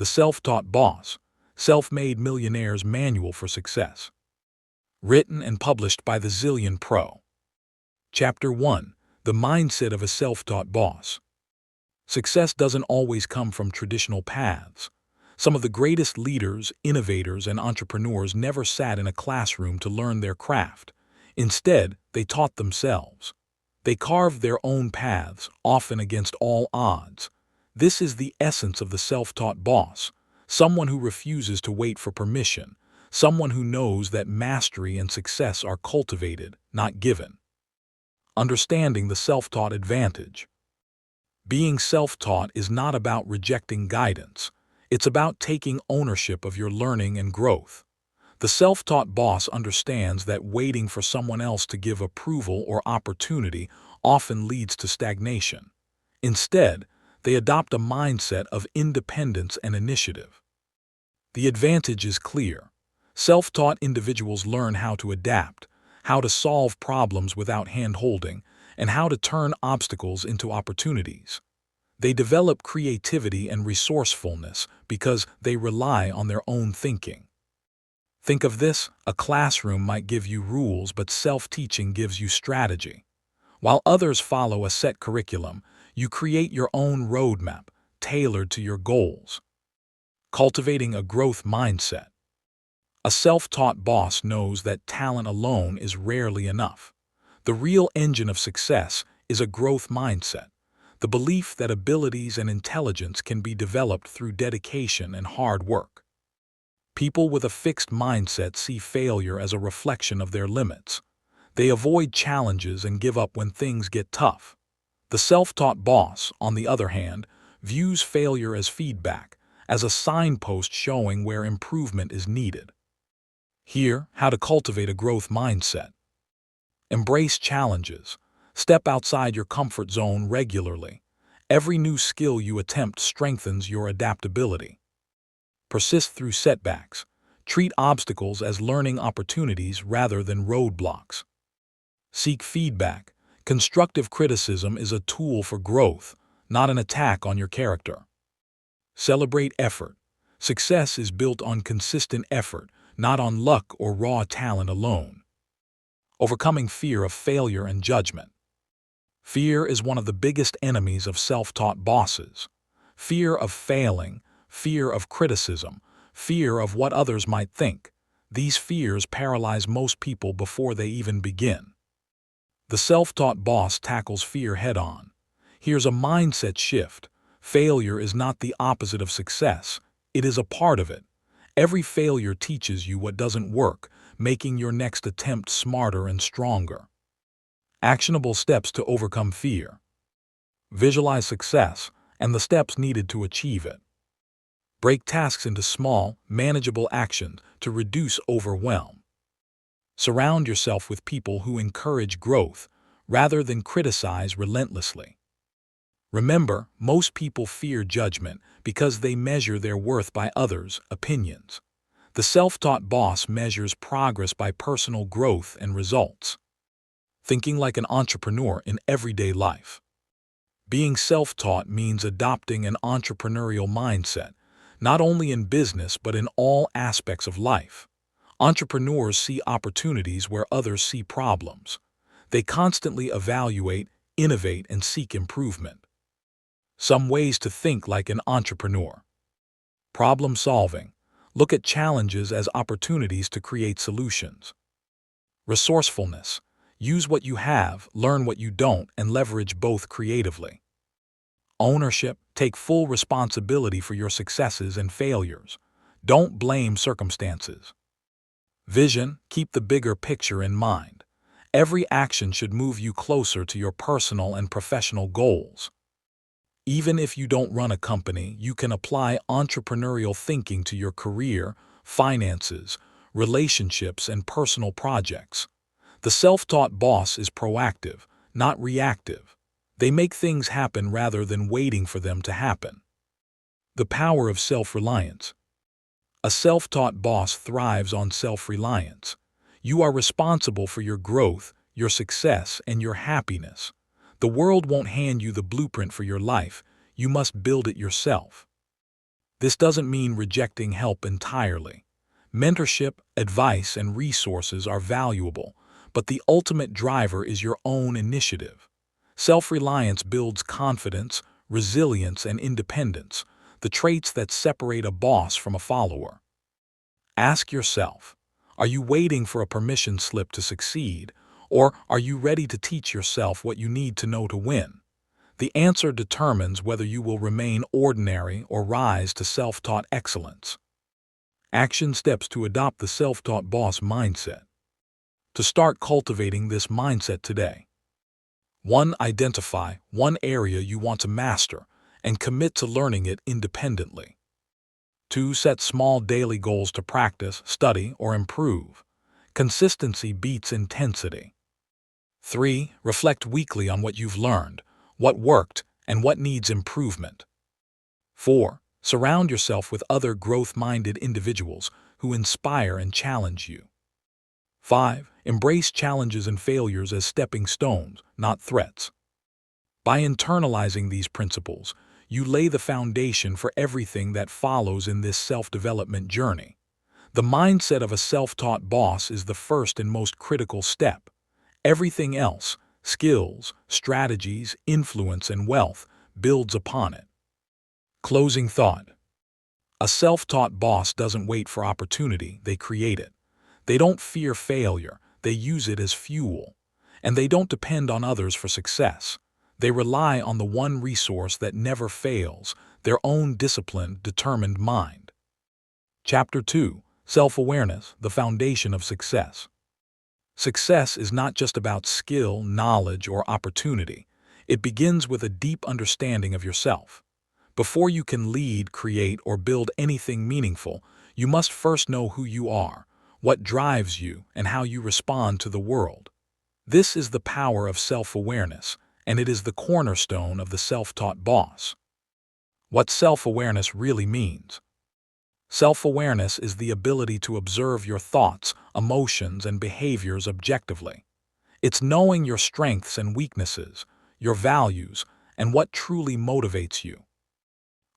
The Self-Taught Boss, Self-Made Millionaire's Manual for Success. Written and published by the Zillion Pro. Chapter 1. The Mindset of a Self-Taught Boss. Success doesn't always come from traditional paths. Some of the greatest leaders, innovators, and entrepreneurs never sat in a classroom to learn their craft. Instead, they taught themselves. They carved their own paths, often against all odds. This is the essence of the self-taught boss, someone who refuses to wait for permission, someone who knows that mastery and success are cultivated, not given. Understanding the self-taught advantage. Being self-taught is not about rejecting guidance. It's about taking ownership of your learning and growth. The self-taught boss understands that waiting for someone else to give approval or opportunity often leads to stagnation. Instead, they adopt a mindset of independence and initiative. The advantage is clear. Self-taught individuals learn how to adapt, how to solve problems without hand-holding, and how to turn obstacles into opportunities. They develop creativity and resourcefulness because they rely on their own thinking. Think of this: a classroom might give you rules, but self-teaching gives you strategy. While others follow a set curriculum, you create your own roadmap, tailored to your goals. Cultivating a growth mindset. A self-taught boss knows that talent alone is rarely enough. The real engine of success is a growth mindset, the belief that abilities and intelligence can be developed through dedication and hard work. People with a fixed mindset see failure as a reflection of their limits. They avoid challenges and give up when things get tough. The self-taught boss, on the other hand, views failure as feedback, as a signpost showing where improvement is needed. Here, how to cultivate a growth mindset. Embrace challenges. Step outside your comfort zone regularly. Every new skill you attempt strengthens your adaptability. Persist through setbacks. Treat obstacles as learning opportunities rather than roadblocks. Seek feedback. Constructive criticism is a tool for growth, not an attack on your character. Celebrate effort. Success is built on consistent effort, not on luck or raw talent alone. Overcoming fear of failure and judgment. Fear is one of the biggest enemies of self-taught bosses. Fear of failing, fear of criticism, fear of what others might think. These fears paralyze most people before they even begin. The self-taught boss tackles fear head-on. Here's a mindset shift. Failure is not the opposite of success. It is a part of it. Every failure teaches you what doesn't work, making your next attempt smarter and stronger. Actionable steps to overcome fear. Visualize success and the steps needed to achieve it. Break tasks into small, manageable actions to reduce overwhelm. Surround yourself with people who encourage growth rather than criticize relentlessly. Remember, most people fear judgment because they measure their worth by others' opinions. The self-taught boss measures progress by personal growth and results. Thinking like an entrepreneur in everyday life. Being self-taught means adopting an entrepreneurial mindset, not only in business but in all aspects of life. Entrepreneurs see opportunities where others see problems. They constantly evaluate, innovate, and seek improvement. Some ways to think like an entrepreneur. Problem solving. Look at challenges as opportunities to create solutions. Resourcefulness. Use what you have, learn what you don't, and leverage both creatively. Ownership. Take full responsibility for your successes and failures. Don't blame circumstances. Vision. Keep the bigger picture in mind. Every action should move you closer to your personal and professional goals. Even if you don't run a company, you can apply entrepreneurial thinking to your career, finances, relationships, and personal projects. The self-taught boss is proactive, not reactive. They make things happen rather than waiting for them to happen. The power of self-reliance. A self-taught boss thrives on self-reliance. You are responsible for your growth, your success, and your happiness. The world won't hand you the blueprint for your life. You must build it yourself. This doesn't mean rejecting help entirely. Mentorship, advice, and resources are valuable, but the ultimate driver is your own initiative. Self-reliance builds confidence, resilience, and independence, the traits that separate a boss from a follower. Ask yourself, are you waiting for a permission slip to succeed, or are you ready to teach yourself what you need to know to win? The answer determines whether you will remain ordinary or rise to self-taught excellence. Action steps to adopt the self-taught boss mindset. To start cultivating this mindset today. 1. Identify one area you want to master and commit to learning it independently. 2. Set small daily goals to practice, study, or improve. Consistency beats intensity. 3. Reflect weekly on what you've learned, what worked, and what needs improvement. 4. Surround yourself with other growth-minded individuals who inspire and challenge you. 5. Embrace challenges and failures as stepping stones, not threats. By internalizing these principles, you lay the foundation for everything that follows in this self-development journey. The mindset of a self-taught boss is the first and most critical step. Everything else, skills, strategies, influence, and wealth, builds upon it. Closing thought. A self-taught boss doesn't wait for opportunity, they create it. They don't fear failure, they use it as fuel. And they don't depend on others for success. They rely on the one resource that never fails, their own disciplined, determined mind. Chapter 2. Self-awareness, the foundation of success. Success is not just about skill, knowledge, or opportunity. It begins with a deep understanding of yourself. Before you can lead, create, or build anything meaningful, you must first know who you are, what drives you, and how you respond to the world. This is the power of self-awareness, and it is the cornerstone of the self-taught boss. What self-awareness really means. Self-awareness is the ability to observe your thoughts, emotions, and behaviors objectively. It's knowing your strengths and weaknesses, your values, and what truly motivates you.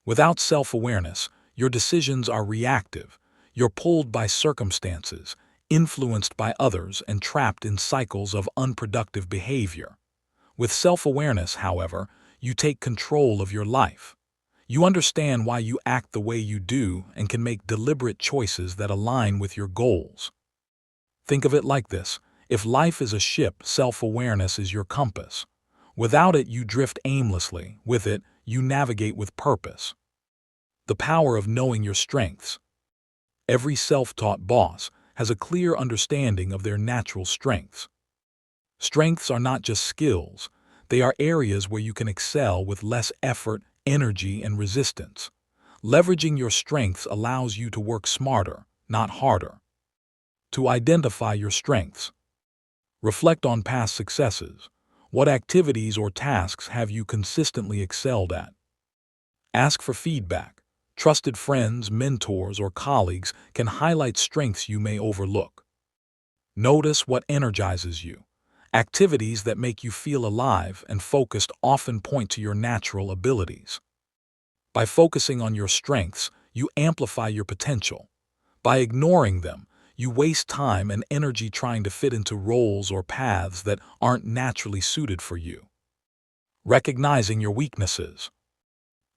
Without self-awareness, your decisions are reactive. You're pulled by circumstances, influenced by others, and trapped in cycles of unproductive behavior. With self-awareness, however, you take control of your life. You understand why you act the way you do and can make deliberate choices that align with your goals. Think of it like this. If life is a ship, self-awareness is your compass. Without it, you drift aimlessly. With it, you navigate with purpose. The power of knowing your strengths. Every self-taught boss has a clear understanding of their natural strengths. Strengths are not just skills. They are areas where you can excel with less effort, energy, and resistance. Leveraging your strengths allows you to work smarter, not harder. To identify your strengths. Reflect on past successes. What activities or tasks have you consistently excelled at? Ask for feedback. Trusted friends, mentors, or colleagues can highlight strengths you may overlook. Notice what energizes you. Activities that make you feel alive and focused often point to your natural abilities. By focusing on your strengths, you amplify your potential. By ignoring them, you waste time and energy trying to fit into roles or paths that aren't naturally suited for you. Recognizing your weaknesses.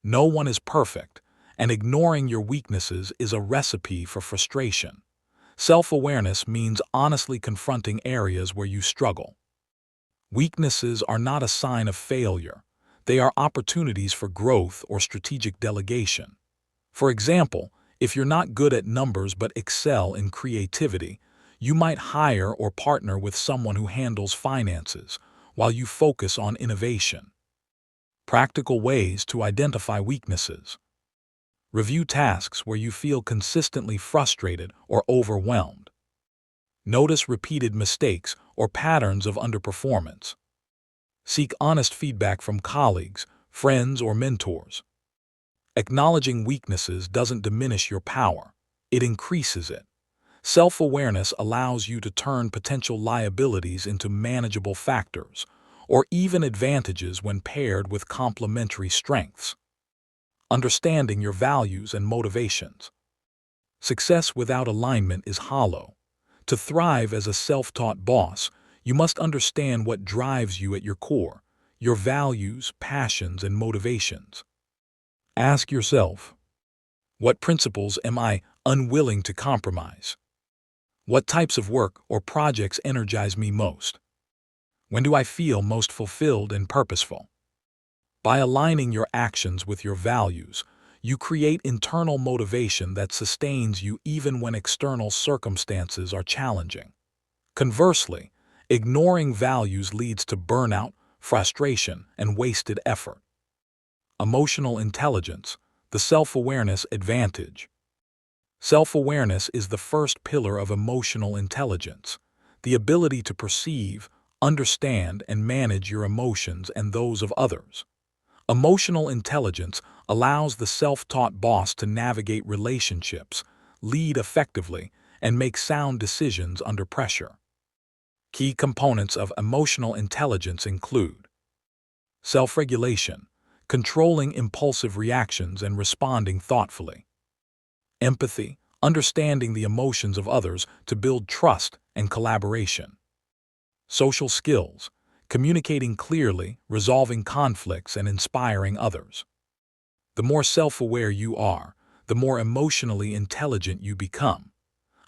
No one is perfect, and ignoring your weaknesses is a recipe for frustration. Self-awareness means honestly confronting areas where you struggle. Weaknesses are not a sign of failure. They are opportunities for growth or strategic delegation. For example, if you're not good at numbers but excel in creativity, you might hire or partner with someone who handles finances while you focus on innovation. Practical ways to identify weaknesses. Review tasks where you feel consistently frustrated or overwhelmed. Notice repeated mistakes or patterns of underperformance. Seek honest feedback from colleagues, friends, or mentors. Acknowledging weaknesses doesn't diminish your power, it increases it. Self-awareness allows you to turn potential liabilities into manageable factors, or even advantages when paired with complementary strengths. understanding your values and motivations. Success without alignment is hollow. To thrive as a self-taught boss, you must understand what drives you at your core, your values, passions, and motivations. Ask yourself, what principles am I unwilling to compromise? What types of work or projects energize me most? When do I feel most fulfilled and purposeful? By aligning your actions with your values, you create internal motivation that sustains you even when external circumstances are challenging. Conversely, ignoring values leads to burnout, frustration, and wasted effort. Emotional intelligence, the self-awareness advantage. Self-awareness is the first pillar of emotional intelligence, the ability to perceive, understand, and manage your emotions and those of others. Emotional intelligence allows the self-taught boss to navigate relationships, lead effectively, and make sound decisions under pressure. Key components of emotional intelligence include self-regulation, controlling impulsive reactions and responding thoughtfully. Empathy, understanding the emotions of others to build trust and collaboration. Social skills, communicating clearly, resolving conflicts, and inspiring others. The more self-aware you are, the more emotionally intelligent you become.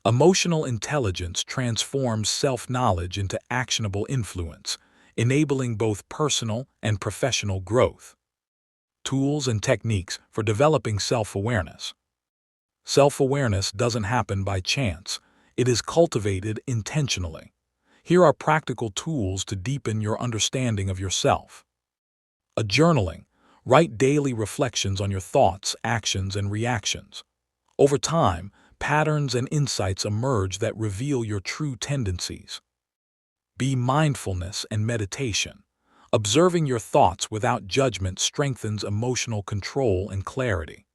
Emotional intelligence transforms self-knowledge into actionable influence, enabling both personal and professional growth. Tools and techniques for developing self-awareness. Self-awareness doesn't happen by chance. It is cultivated intentionally. Here are practical tools to deepen your understanding of yourself. A journaling. Write daily reflections on your thoughts, actions, and reactions. Over time, patterns and insights emerge that reveal your true tendencies. B. Mindfulness and meditation. Observing your thoughts without judgment strengthens emotional control and clarity.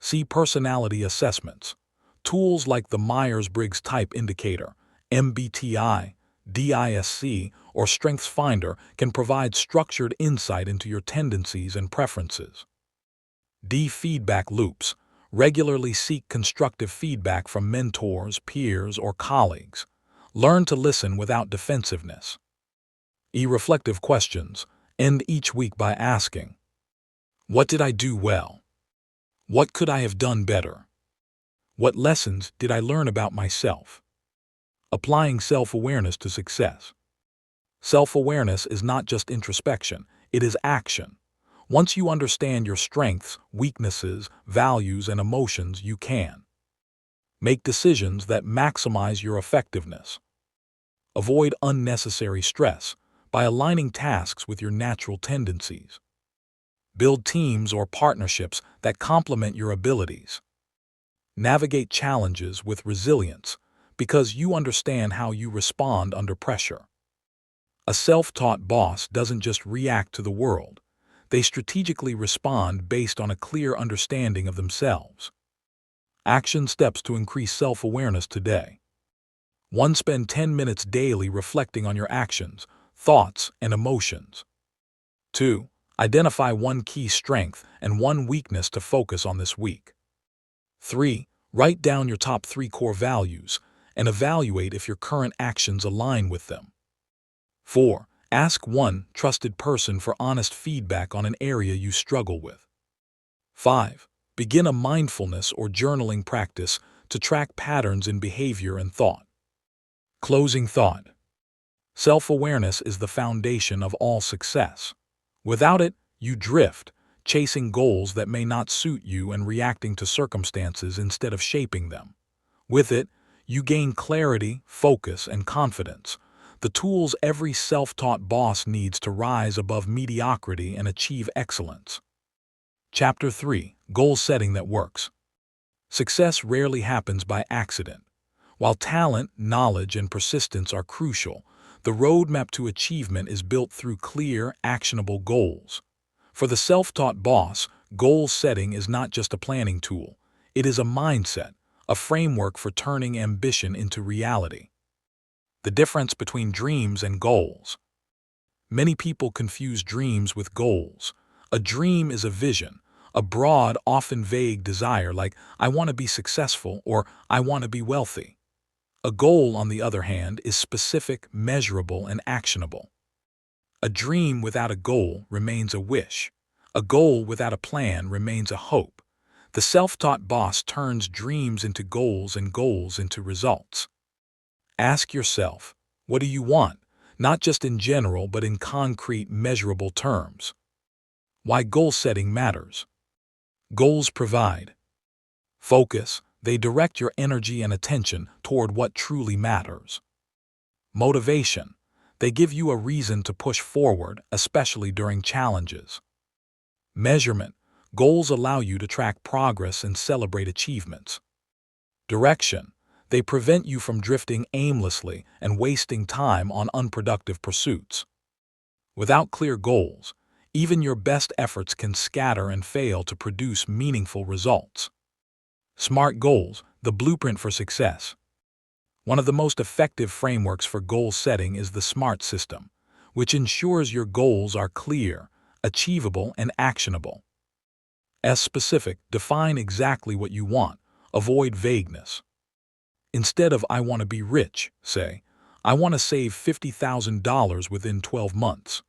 C. Personality assessments. Tools like the Myers-Briggs Type Indicator, MBTI, DISC, or StrengthsFinder can provide structured insight into your tendencies and preferences. D. Feedback loops. Regularly seek constructive feedback from mentors, peers, or colleagues. Learn to listen without defensiveness. E. Reflective questions. End each week by asking, what did I do well? What could I have done better? What lessons did I learn about myself? Applying self-awareness to success. Self-awareness is not just introspection, it is action. Once you understand your strengths, weaknesses, values, and emotions, you can make decisions that maximize your effectiveness. Avoid unnecessary stress by aligning tasks with your natural tendencies. Build teams or partnerships that complement your abilities. Navigate challenges with resilience because you understand how you respond under pressure. A self-taught boss doesn't just react to the world. They strategically respond based on a clear understanding of themselves. Action steps to increase self-awareness today. 1. Spend 10 minutes daily reflecting on your actions, thoughts, and emotions. 2. Identify one key strength and one weakness to focus on this week. 3. Write down your top 3 core values and evaluate if your current actions align with them. 4. Ask one trusted person for honest feedback on an area you struggle with. 5. Begin a mindfulness or journaling practice to track patterns in behavior and thought. Closing thought. Self-awareness is the foundation of all success. Without it, you drift, chasing goals that may not suit you and reacting to circumstances instead of shaping them. With it, you gain clarity, focus, and confidence, the tools every self-taught boss needs to rise above mediocrity and achieve excellence. Chapter 3. Goal Setting That Works. Success rarely happens by accident. While talent, knowledge, and persistence are crucial, the roadmap to achievement is built through clear, actionable goals. For the self-taught boss, goal setting is not just a planning tool. It is a mindset, a framework for turning ambition into reality. The difference between dreams and goals. Many people confuse dreams with goals. A dream is a vision, a broad, often vague desire like, I want to be successful or I want to be wealthy. A goal, on the other hand, is specific, measurable, and actionable. A dream without a goal remains a wish. A goal without a plan remains a hope. The self-taught boss turns dreams into goals and goals into results. Ask yourself, what do you want? Not just in general, but in concrete, measurable terms. Why goal setting matters. Goals provide focus. They direct your energy and attention toward what truly matters. Motivation. They give you a reason to push forward, especially during challenges. Measurement. Goals allow you to track progress and celebrate achievements. Direction. They prevent you from drifting aimlessly and wasting time on unproductive pursuits. Without clear goals, even your best efforts can scatter and fail to produce meaningful results. SMART goals, the blueprint for success. One of the most effective frameworks for goal setting is the SMART system, which ensures your goals are clear, achievable, and actionable. S specific, define exactly what you want, avoid vagueness. Instead of I want to be rich, say, I want to save $50,000 within 12 months.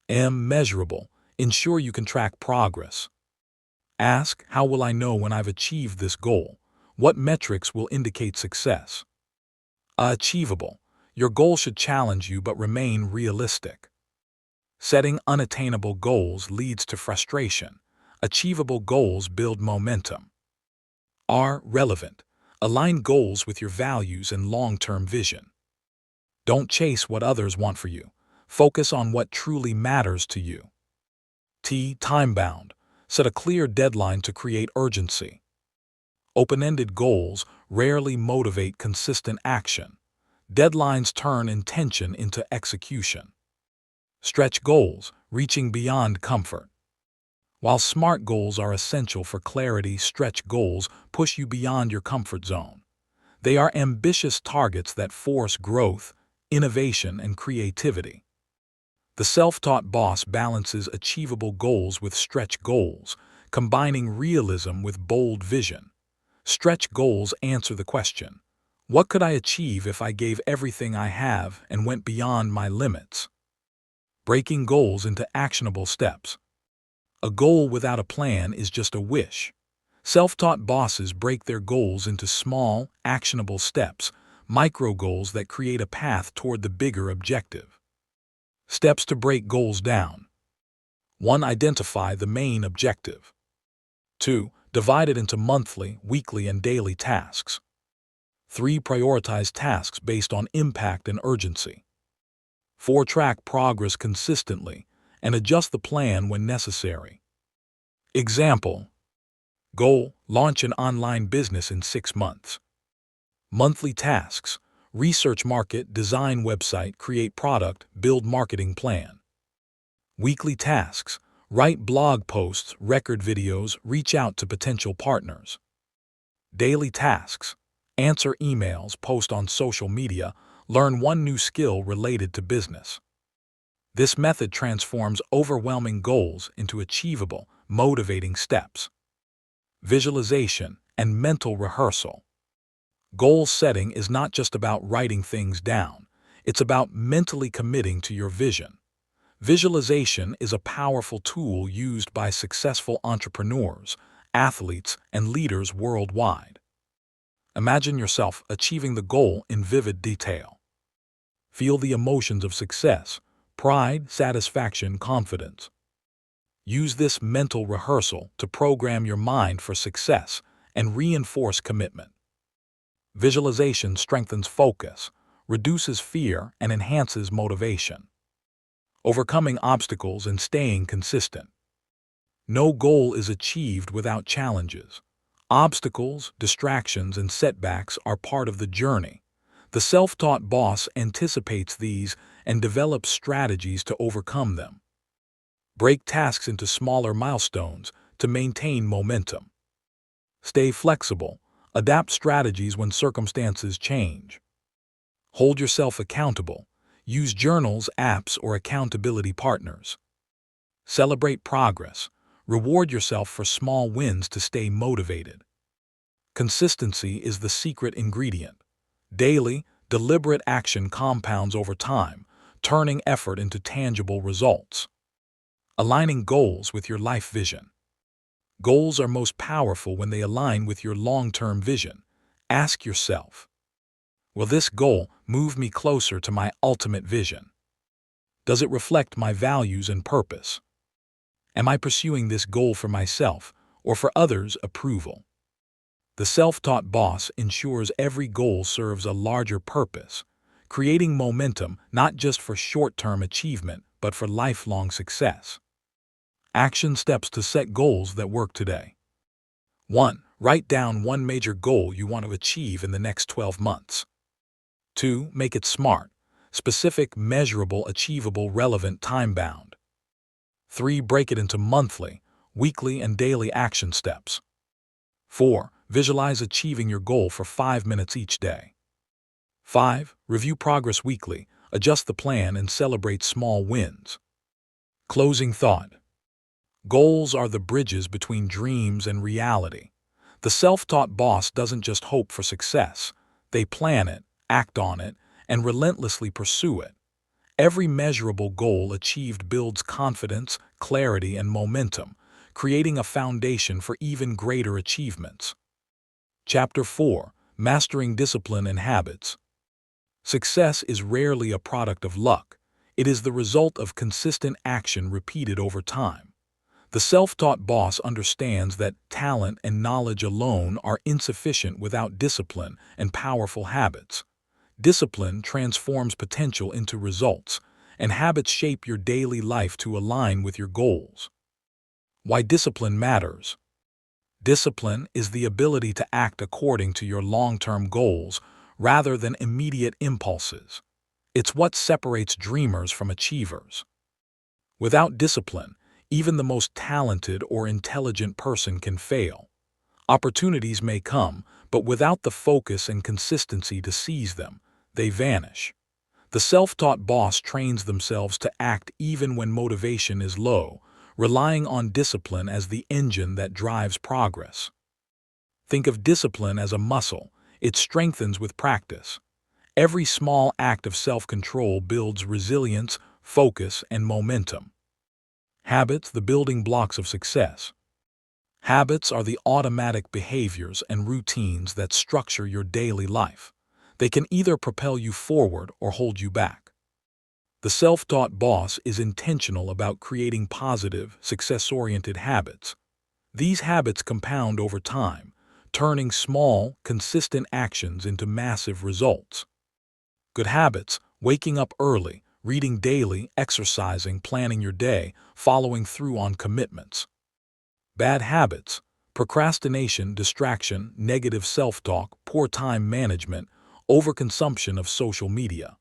M measurable, ensure you can track progress. Ask, how will I know when I've achieved this goal? What metrics will indicate success? Achievable. Your goal should challenge you but remain realistic. Setting unattainable goals leads to frustration. Achievable goals build momentum. R. Relevant. Align goals with your values and long-term vision. Don't chase what others want for you. Focus on what truly matters to you. T. Time-bound. Set a clear deadline to create urgency. Open-ended goals rarely motivate consistent action. Deadlines turn intention into execution. Stretch goals, reaching beyond comfort. While SMART goals are essential for clarity, stretch goals push you beyond your comfort zone. They are ambitious targets that force growth, innovation, and creativity. The self-taught boss balances achievable goals with stretch goals, combining realism with bold vision. Stretch goals answer the question, what could I achieve if I gave everything I have and went beyond my limits? Breaking goals into actionable steps. A goal without a plan is just a wish. Self-taught bosses break their goals into small, actionable steps, micro-goals that create a path toward the bigger objective. Steps to break goals down. 1. Identify the main objective. 2. Divide it into monthly, weekly, and daily tasks. 3. Prioritize tasks based on impact and urgency. 4. Track progress consistently and adjust the plan when necessary. Example. Goal: launch an online business in 6 months. Monthly tasks: research market, design website, create product, build marketing plan. Weekly tasks: write blog posts, record videos, reach out to potential partners. Daily tasks: answer emails, post on social media, learn one new skill related to business. This method transforms overwhelming goals into achievable, motivating steps. Visualization and mental rehearsal. Goal setting is not just about writing things down, it's about mentally committing to your vision. Visualization is a powerful tool used by successful entrepreneurs, athletes, and leaders worldwide. Imagine yourself achieving the goal in vivid detail. Feel the emotions of success: pride, satisfaction, confidence. Use this mental rehearsal to program your mind for success and reinforce commitment. Visualization strengthens focus, reduces fear, and enhances motivation. Overcoming obstacles and staying consistent. No goal is achieved without challenges. Obstacles, distractions, and setbacks are part of the journey. The self-taught boss anticipates these and develops strategies to overcome them. Break tasks into smaller milestones to maintain momentum. Stay flexible. Adapt strategies when circumstances change. Hold yourself accountable. Use journals, apps, or accountability partners. Celebrate progress. Reward yourself for small wins to stay motivated. Consistency is the secret ingredient. Daily, deliberate action compounds over time, turning effort into tangible results. Aligning goals with your life vision. Goals are most powerful when they align with your long-term vision. Ask yourself, will this goal move me closer to my ultimate vision? Does it reflect my values and purpose? Am I pursuing this goal for myself or for others' approval? The self-taught boss ensures every goal serves a larger purpose, creating momentum not just for short-term achievement, but for lifelong success. Action steps to set goals that work today. 1. Write down one major goal you want to achieve in the next 12 months. 2. Make it SMART, specific, measurable, achievable, relevant, time-bound. 3. Break it into monthly, weekly, and daily action steps. 4. Visualize achieving your goal for 5 minutes each day. 5. Review progress weekly, adjust the plan, and celebrate small wins. Closing thought. Goals are the bridges between dreams and reality. The self-taught boss doesn't just hope for success. They plan it, act on it, and relentlessly pursue it. Every measurable goal achieved builds confidence, clarity, and momentum, creating a foundation for even greater achievements. Chapter 4. Mastering Discipline and Habits. Success is rarely a product of luck. It is the result of consistent action repeated over time. The self-taught boss understands that talent and knowledge alone are insufficient without discipline and powerful habits. Discipline transforms potential into results, and habits shape your daily life to align with your goals. Why discipline matters. Discipline is the ability to act according to your long-term goals rather than immediate impulses. It's what separates dreamers from achievers. Without discipline, even the most talented or intelligent person can fail. Opportunities may come, but without the focus and consistency to seize them, they vanish. The self-taught boss trains themselves to act even when motivation is low, relying on discipline as the engine that drives progress. Think of discipline as a muscle. It strengthens with practice. Every small act of self-control builds resilience, focus, and momentum. Habits, the building blocks of success. Habits are the automatic behaviors and routines that structure your daily life. They can either propel you forward or hold you back. The self-taught boss is intentional about creating positive, success-oriented habits. These habits compound over time, turning small, consistent actions into massive results. Good habits, waking up early, reading daily, exercising, planning your day, following through on commitments. Bad habits, procrastination, distraction, negative self-talk, poor time management, overconsumption of social media.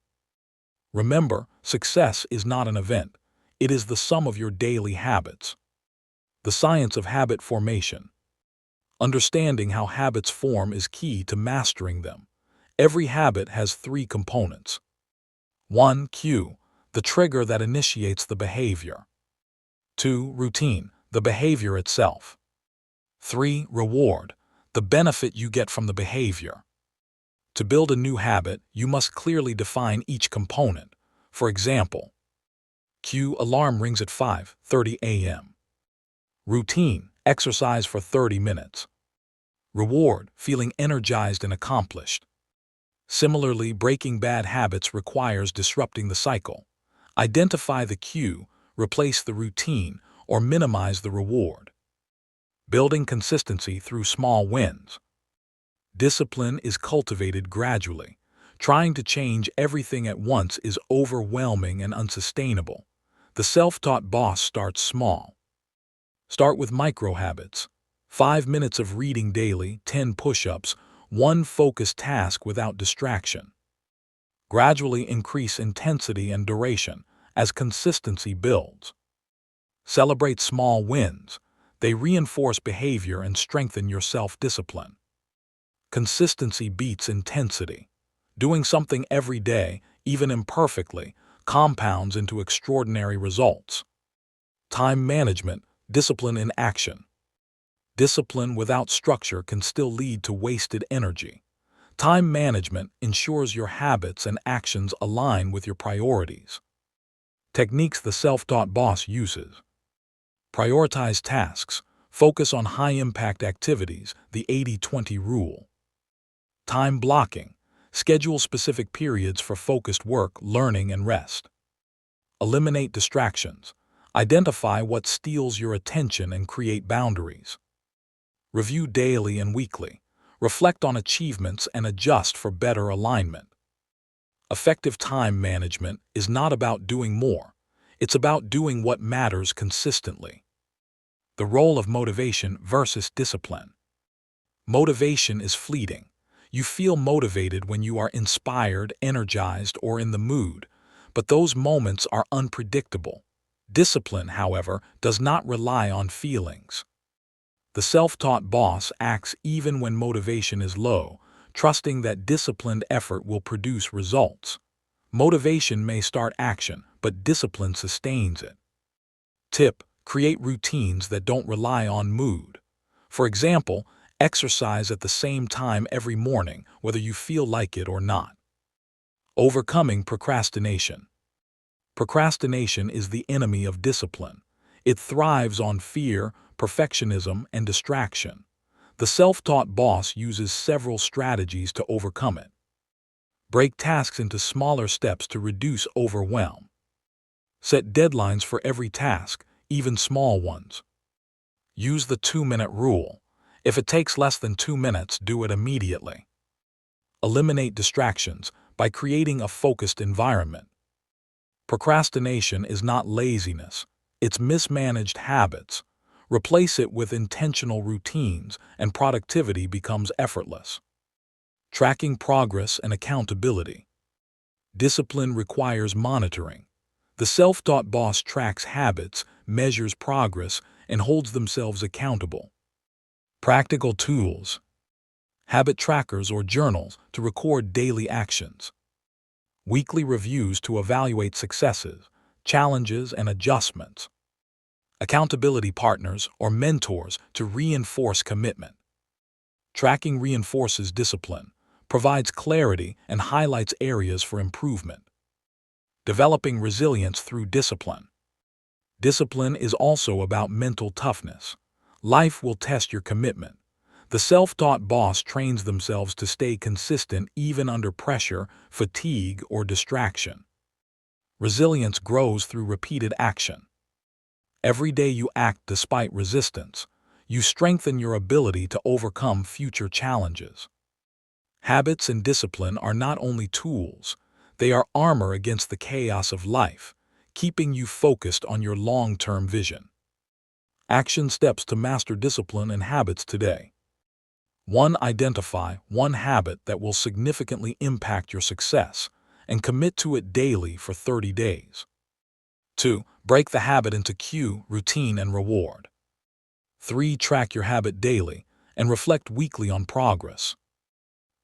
Remember, success is not an event. It is the sum of your daily habits. The science of habit formation. Understanding how habits form is key to mastering them. Every habit has 3 components. 1. Cue, the trigger that initiates the behavior. 2. Routine, the behavior itself. 3. Reward, the benefit you get from the behavior. To build a new habit, you must clearly define each component. For example, cue, alarm rings at 5:30 a.m. Routine, exercise for 30 minutes. Reward, feeling energized and accomplished. Similarly, breaking bad habits requires disrupting the cycle. Identify the cue, replace the routine, or minimize the reward. Building consistency through small wins. Discipline is cultivated gradually. Trying to change everything at once is overwhelming and unsustainable. The self-taught boss starts small. Start with micro habits. 5 minutes of reading daily, 10 push-ups, 1 focused task without distraction. Gradually increase intensity and duration as consistency builds. Celebrate small wins. They reinforce behavior and strengthen your self-discipline. Consistency beats intensity. Doing something every day, even imperfectly, compounds into extraordinary results. Time management, Discipline in action. Discipline without structure can still lead to wasted energy. Time management ensures your habits and actions align with your priorities. Techniques the self-taught boss uses. Prioritize tasks. Focus on high-impact activities, the 80-20 rule. Time blocking. Schedule specific periods for focused work, learning, and rest. Eliminate distractions. Identify what steals your attention and create boundaries. Review daily and weekly. Reflect on achievements and adjust for better alignment. Effective time management is not about doing more. It's about doing what matters consistently. The role of motivation versus discipline. Motivation is fleeting. You feel motivated when you are inspired, energized, or in the mood, but those moments are unpredictable. Discipline, however, does not rely on feelings. The self-taught boss acts even when motivation is low, trusting that disciplined effort will produce results. Motivation may start action, but discipline sustains it. Tip: create routines that don't rely on mood. For example, exercise at the same time every morning, whether you feel like it or not. Overcoming procrastination. Procrastination is the enemy of discipline. It thrives on fear, perfectionism, and distraction. The self-taught boss uses several strategies to overcome it. Break tasks into smaller steps to reduce overwhelm. Set deadlines for every task, even small ones. Use the 2-minute rule. If it takes less than 2 minutes, do it immediately. Eliminate distractions by creating a focused environment. Procrastination is not laziness, it's mismanaged habits. Replace it with intentional routines, and productivity becomes effortless. Tracking progress and accountability. Discipline requires monitoring. The self-taught boss tracks habits, measures progress, and holds themselves accountable. Practical tools. Habit trackers or journals to record daily actions. Weekly reviews to evaluate successes, challenges, and adjustments. Accountability partners or mentors to reinforce commitment. Tracking reinforces discipline, provides clarity, and highlights areas for improvement. Developing resilience through discipline. Discipline is also about mental toughness. Life will test your commitment. The self-taught boss trains themselves to stay consistent even under pressure, fatigue, or distraction. Resilience grows through repeated action. Every day you act despite resistance, you strengthen your ability to overcome future challenges. Habits and discipline are not only tools, they are armor against the chaos of life, keeping you focused on your long-term vision. Action steps to master discipline and habits today. 1. Identify one habit that will significantly impact your success and commit to it daily for 30 days. 2. Break the habit into cue, routine, and reward. 3. Track your habit daily and reflect weekly on progress.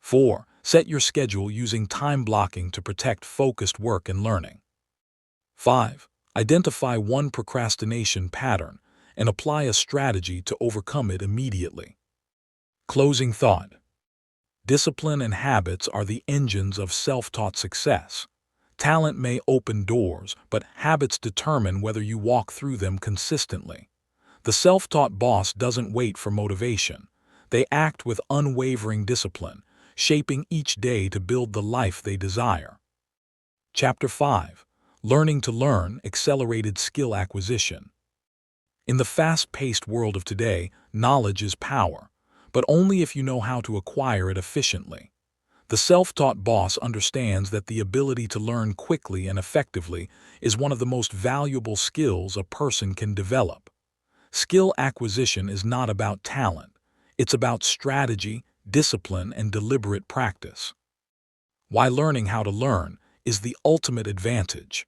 4. Set your schedule using time blocking to protect focused work and learning. 5. Identify one procrastination pattern and apply a strategy to overcome it immediately. Closing thought. Discipline and habits are the engines of self-taught success. Talent may open doors, but habits determine whether you walk through them consistently. The self-taught boss doesn't wait for motivation. They act with unwavering discipline, shaping each day to build the life they desire. Chapter 5. Learning to Learn, Accelerated Skill Acquisition. In the fast-paced world of today, knowledge is power, but only if you know how to acquire it efficiently. The self-taught boss understands that the ability to learn quickly and effectively is one of the most valuable skills a person can develop. Skill acquisition is not about talent. It's about strategy, discipline, and deliberate practice. Why learning how to learn is the ultimate advantage.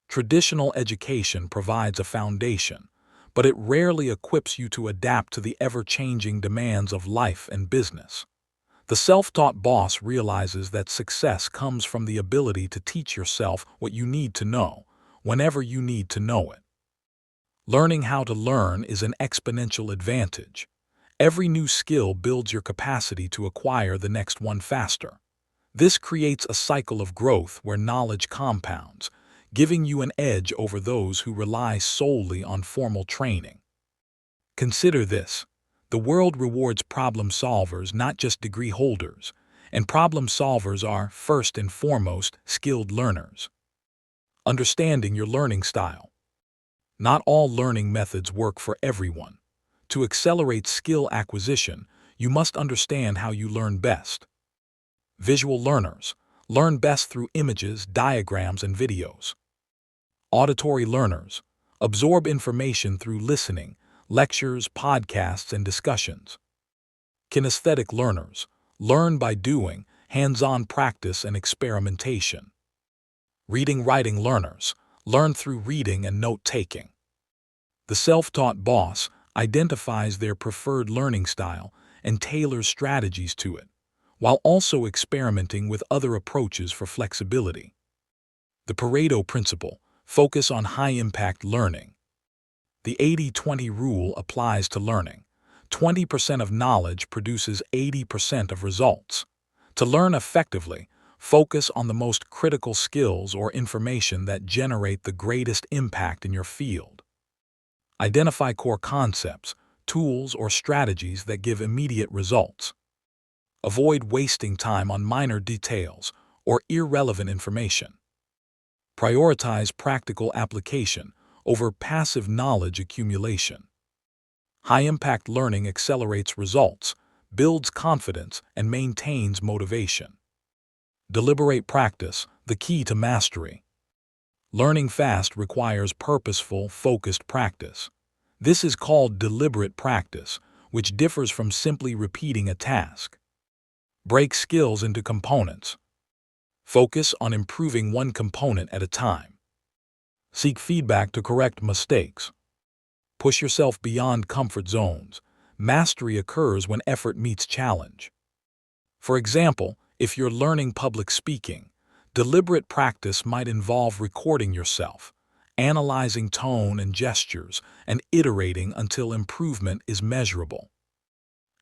Traditional education provides a foundation, but it rarely equips you to adapt to the ever-changing demands of life and business. The self-taught boss realizes that success comes from the ability to teach yourself what you need to know, whenever you need to know it. Learning how to learn is an exponential advantage. Every new skill builds your capacity to acquire the next one faster. This creates a cycle of growth where knowledge compounds, giving you an edge over those who rely solely on formal training. Consider this. The world rewards problem solvers, not just degree holders, and problem solvers are, first and foremost, skilled learners. Understanding your learning style. Not all learning methods work for everyone. To accelerate skill acquisition, you must understand how you learn best. Visual learners learn best through images, diagrams, and videos. Auditory learners absorb information through listening, lectures, podcasts, and discussions. Kinesthetic learners learn by doing, hands-on practice and experimentation. Reading-writing learners learn through reading and note-taking. The self-taught boss identifies their preferred learning style and tailors strategies to it, while also experimenting with other approaches for flexibility. The Pareto principle: focus on high-impact learning. The 80-20 rule applies to learning. 20% of knowledge produces 80% of results. To learn effectively, focus on the most critical skills or information that generate the greatest impact in your field. Identify core concepts, tools, or strategies that give immediate results. Avoid wasting time on minor details or irrelevant information. Prioritize practical application over passive knowledge accumulation. High-impact learning accelerates results, builds confidence, and maintains motivation. Deliberate practice, the key to mastery. Learning fast requires purposeful, focused practice. This is called deliberate practice, which differs from simply repeating a task. Break skills into components. Focus on improving one component at a time. Seek feedback to correct mistakes. Push yourself beyond comfort zones. Mastery occurs when effort meets challenge. For example, if you're learning public speaking, deliberate practice might involve recording yourself, analyzing tone and gestures, and iterating until improvement is measurable.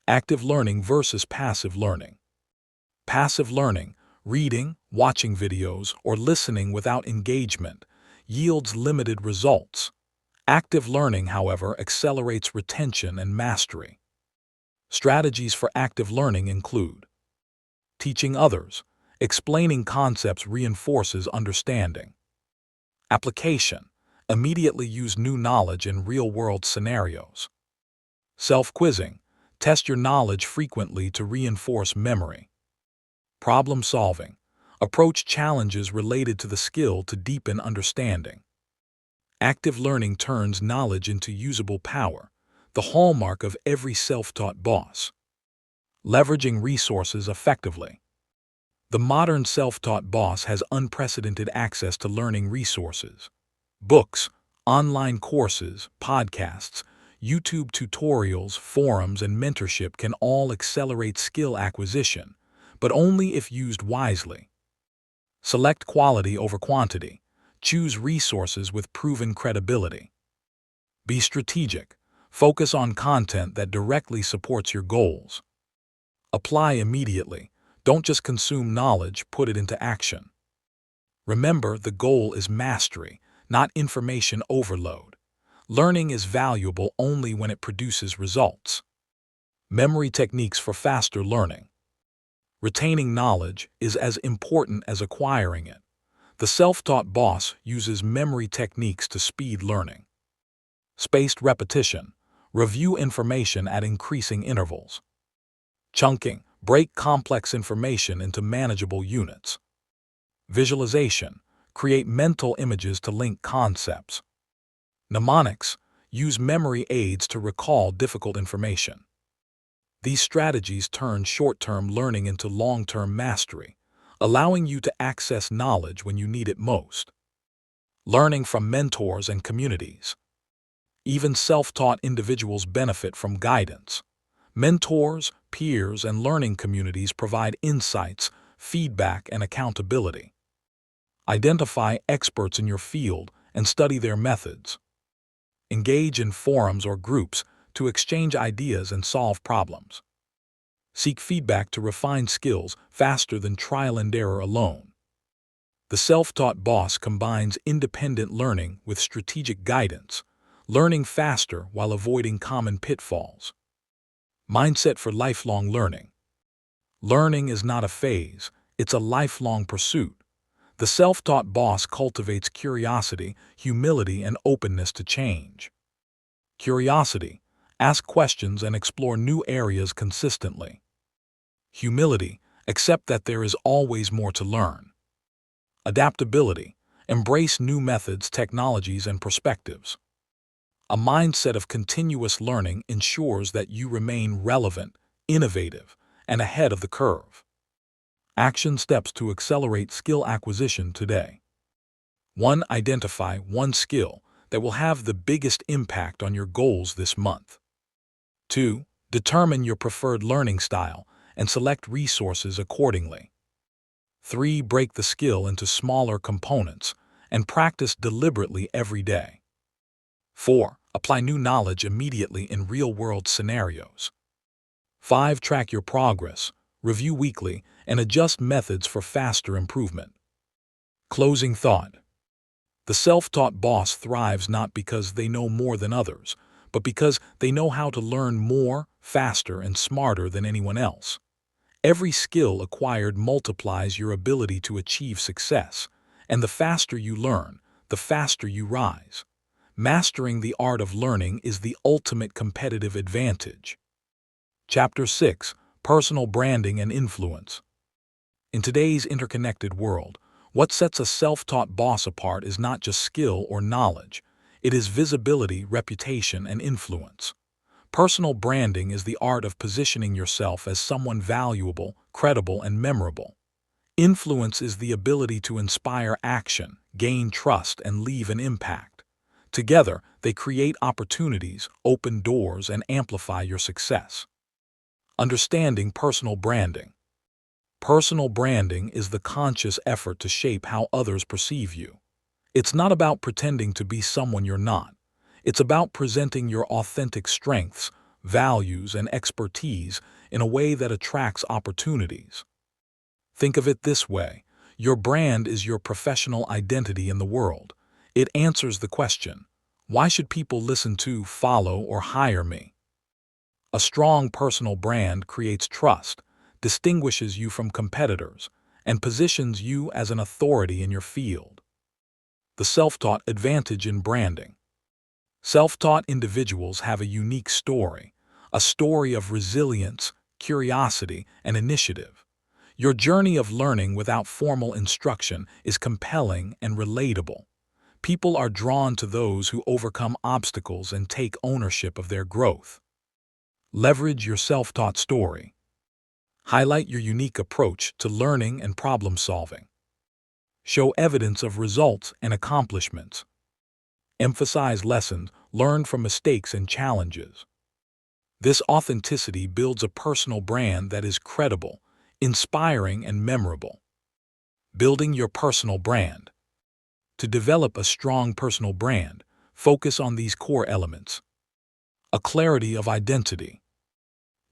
Active learning versus passive learning. Passive learning, reading, watching videos, or listening without engagement, yields limited results. Active learning, however, accelerates retention and mastery. Strategies for active learning include teaching others. Explaining concepts reinforces understanding. Application. Immediately use new knowledge in real-world scenarios. Self-quizzing. Test your knowledge frequently to reinforce memory. Problem-solving. Approach challenges related to the skill to deepen understanding. Active learning turns knowledge into usable power, the hallmark of every self-taught boss. Leveraging resources effectively. The modern self-taught boss has unprecedented access to learning resources. Books, online courses, podcasts, YouTube tutorials, forums, and mentorship can all accelerate skill acquisition, but only if used wisely. Select quality over quantity. Choose resources with proven credibility. Be strategic. Focus on content that directly supports your goals. Apply immediately. Don't just consume knowledge, put it into action. Remember, the goal is mastery, not information overload. Learning is valuable only when it produces results. Memory techniques for faster learning. Retaining knowledge is as important as acquiring it. The self-taught boss uses memory techniques to speed learning. Spaced repetition. Review information at increasing intervals. Chunking. Break complex information into manageable units. Visualization. Create mental images to link concepts. Mnemonics. Use memory aids to recall difficult information. These strategies turn short-term learning into long-term mastery, allowing you to access knowledge when you need it most. Learning from mentors and communities. Even self-taught individuals benefit from guidance. Mentors, peers, and learning communities provide insights, feedback, and accountability. Identify experts in your field and study their methods. Engage in forums or groups to exchange ideas and solve problems. Seek feedback to refine skills faster than trial and error alone. The self-taught boss combines independent learning with strategic guidance, learning faster while avoiding common pitfalls. Mindset for lifelong learning. Learning is not a phase, it's a lifelong pursuit. The self-taught boss cultivates curiosity, humility, and openness to change. Curiosity. Ask questions and explore new areas consistently. Humility. Accept that there is always more to learn. Adaptability. Embrace new methods, technologies, and perspectives. A mindset of continuous learning ensures that you remain relevant, innovative, and ahead of the curve. Action steps to accelerate skill acquisition today. 1. Identify one skill that will have the biggest impact on your goals this month. 2. Determine your preferred learning style and select resources accordingly. 3. Break the skill into smaller components and practice deliberately every day. 4. Apply new knowledge immediately in real-world scenarios. 5. Track your progress, review weekly, and adjust methods for faster improvement. Closing thought. The self-taught boss thrives not because they know more than others, but because they know how to learn more, faster, and smarter than anyone else. Every skill acquired multiplies your ability to achieve success, and the faster you learn, the faster you rise. Mastering the art of learning is the ultimate competitive advantage. Chapter 6. Personal Branding and Influence. In today's interconnected world, what sets a self-taught boss apart is not just skill or knowledge, it is visibility, reputation, and influence. Personal branding is the art of positioning yourself as someone valuable, credible, and memorable. Influence is the ability to inspire action, gain trust, and leave an impact. Together, they create opportunities, open doors, and amplify your success. Understanding personal branding. Personal branding is the conscious effort to shape how others perceive you. It's not about pretending to be someone you're not. It's about presenting your authentic strengths, values, and expertise in a way that attracts opportunities. Think of it this way: your brand is your professional identity in the world. It answers the question, why should people listen to, follow, or hire me? A strong personal brand creates trust, distinguishes you from competitors, and positions you as an authority in your field. The self-taught advantage in branding. Self-taught individuals have a unique story, a story of resilience, curiosity, and initiative. Your journey of learning without formal instruction is compelling and relatable. People are drawn to those who overcome obstacles and take ownership of their growth. Leverage your self-taught story. Highlight your unique approach to learning and problem-solving. Show evidence of results and accomplishments. Emphasize lessons learned from mistakes and challenges. This authenticity builds a personal brand that is credible, inspiring, and memorable. Building your personal brand. To develop a strong personal brand, focus on these core elements. A clarity of identity.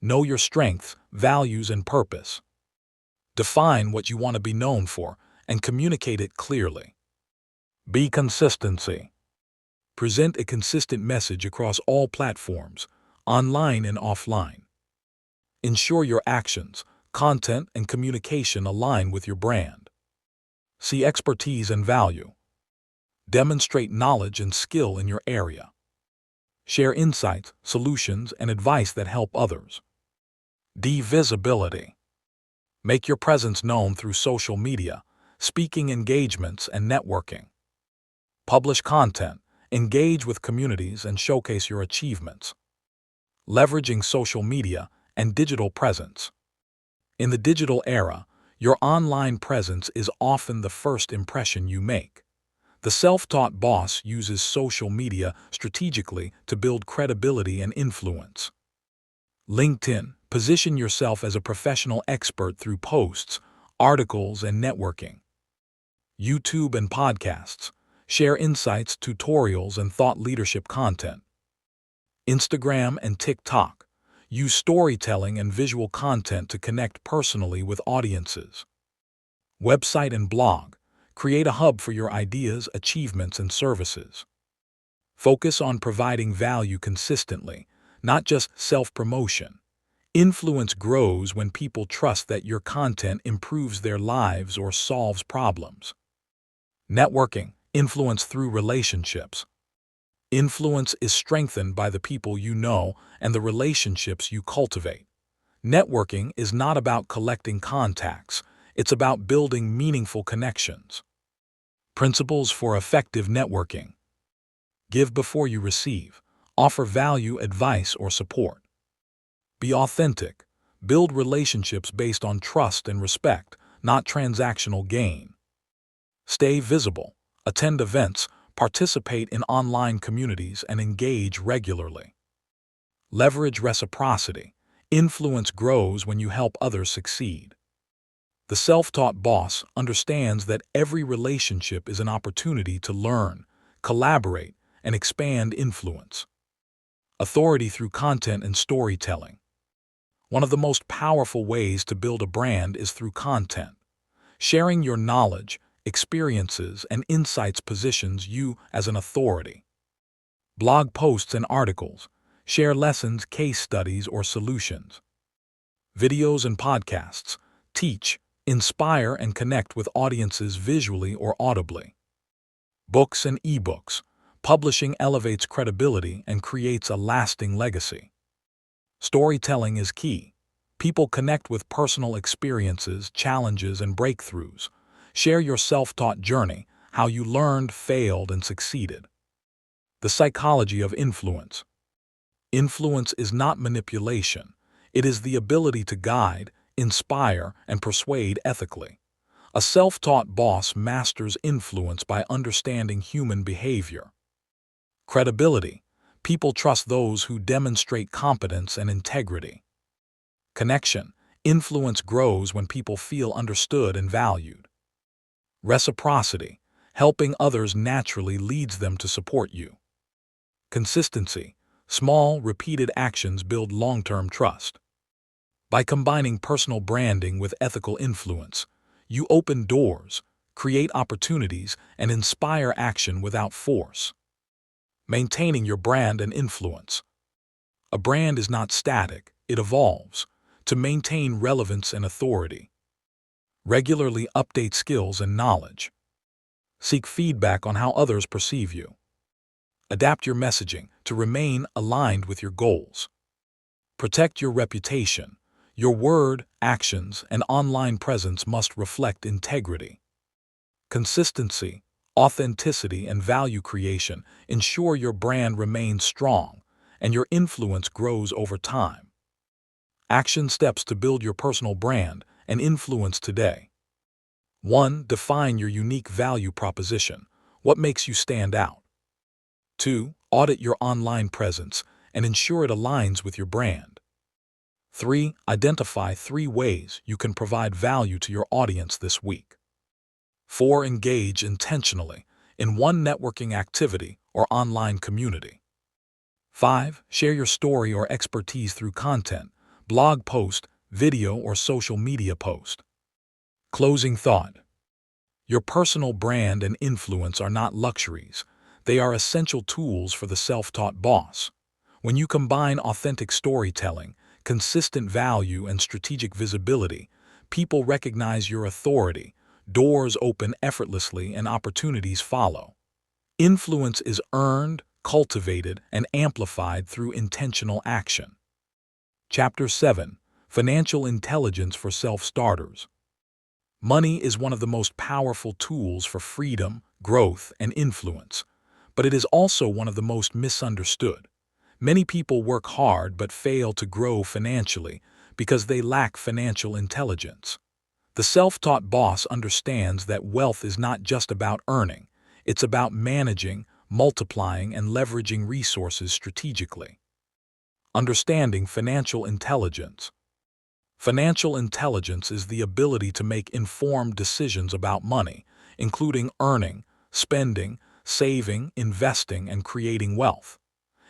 Know your strengths, values, and purpose. Define what you want to be known for and communicate it clearly. Be consistency. Present a consistent message across all platforms, online and offline. Ensure your actions, content, and communication align with your brand. See expertise and value. Demonstrate knowledge and skill in your area. Share insights, solutions, and advice that help others. Visibility. Make your presence known through social media, speaking engagements, and networking. Publish content, engage with communities, and showcase your achievements. Leveraging social media and digital presence. In the digital era, your online presence is often the first impression you make. The self-taught boss uses social media strategically to build credibility and influence. LinkedIn. Position yourself as a professional expert through posts, articles, and networking. YouTube and podcasts. Share insights, tutorials, and thought leadership content. Instagram and TikTok. Use storytelling and visual content to connect personally with audiences. Website and blog. Create a hub for your ideas, achievements, and services. Focus on providing value consistently, not just self-promotion. Influence grows when people trust that your content improves their lives or solves problems. Networking. Influence through relationships. Influence is strengthened by the people you know and the relationships you cultivate. Networking is not about collecting contacts, it's about building meaningful connections. Principles for effective networking. Give before you receive. Offer value, advice, or support. Be authentic. Build relationships based on trust and respect, not transactional gain. Stay visible. Attend events, participate in online communities, and engage regularly. Leverage reciprocity. Influence grows when you help others succeed. The self-taught boss understands that every relationship is an opportunity to learn, collaborate, and expand influence. Authority through content and storytelling. One of the most powerful ways to build a brand is through content. Sharing your knowledge, experiences, and insights positions you as an authority. Blog posts and articles. Share lessons, case studies, or solutions. Videos and podcasts. Teach, inspire, and connect with audiences visually or audibly. Books and ebooks. Publishing elevates credibility and creates a lasting legacy. Storytelling is key. People connect with personal experiences, challenges, and breakthroughs. Share your self-taught journey, how you learned, failed, and succeeded. The psychology of influence. Influence is not manipulation. It is the ability to guide, inspire, and persuade ethically. A self-taught boss masters influence by understanding human behavior. Credibility. People trust those who demonstrate competence and integrity. Connection. Influence grows when people feel understood and valued. Reciprocity. Helping others naturally leads them to support you. Consistency. Small, repeated actions build long-term trust. By combining personal branding with ethical influence, you open doors, create opportunities, and inspire action without force. Maintaining your brand and influence. A brand is not static, it evolves to maintain relevance and authority. Regularly update skills and knowledge. Seek feedback on how others perceive you. Adapt your messaging to remain aligned with your goals. Protect your reputation. Your word, actions, and online presence must reflect integrity. Consistency, authenticity, and value creation ensure your brand remains strong and your influence grows over time. Action steps to build your personal brand and influence today. 1. Define your unique value proposition. What makes you stand out? 2. Audit your online presence and ensure it aligns with your brand. 3. Identify 3 ways you can provide value to your audience this week. 4. Engage intentionally in one networking activity or online community. 5. Share your story or expertise through content, blog post, video, or social media post. Closing thought. Your personal brand and influence are not luxuries. They are essential tools for the self-taught boss. When you combine authentic storytelling, consistent value, and strategic visibility, people recognize your authority, doors open effortlessly, and opportunities follow. Influence is earned, cultivated, and amplified through intentional action. Chapter 7. Financial Intelligence for Self-Starters. Money is one of the most powerful tools for freedom, growth, and influence, but it is also one of the most misunderstood. Many people work hard but fail to grow financially because they lack financial intelligence. The self-taught boss understands that wealth is not just about earning, it's about managing, multiplying, and leveraging resources strategically. Understanding financial intelligence. Financial intelligence is the ability to make informed decisions about money, including earning, spending, saving, investing, and creating wealth.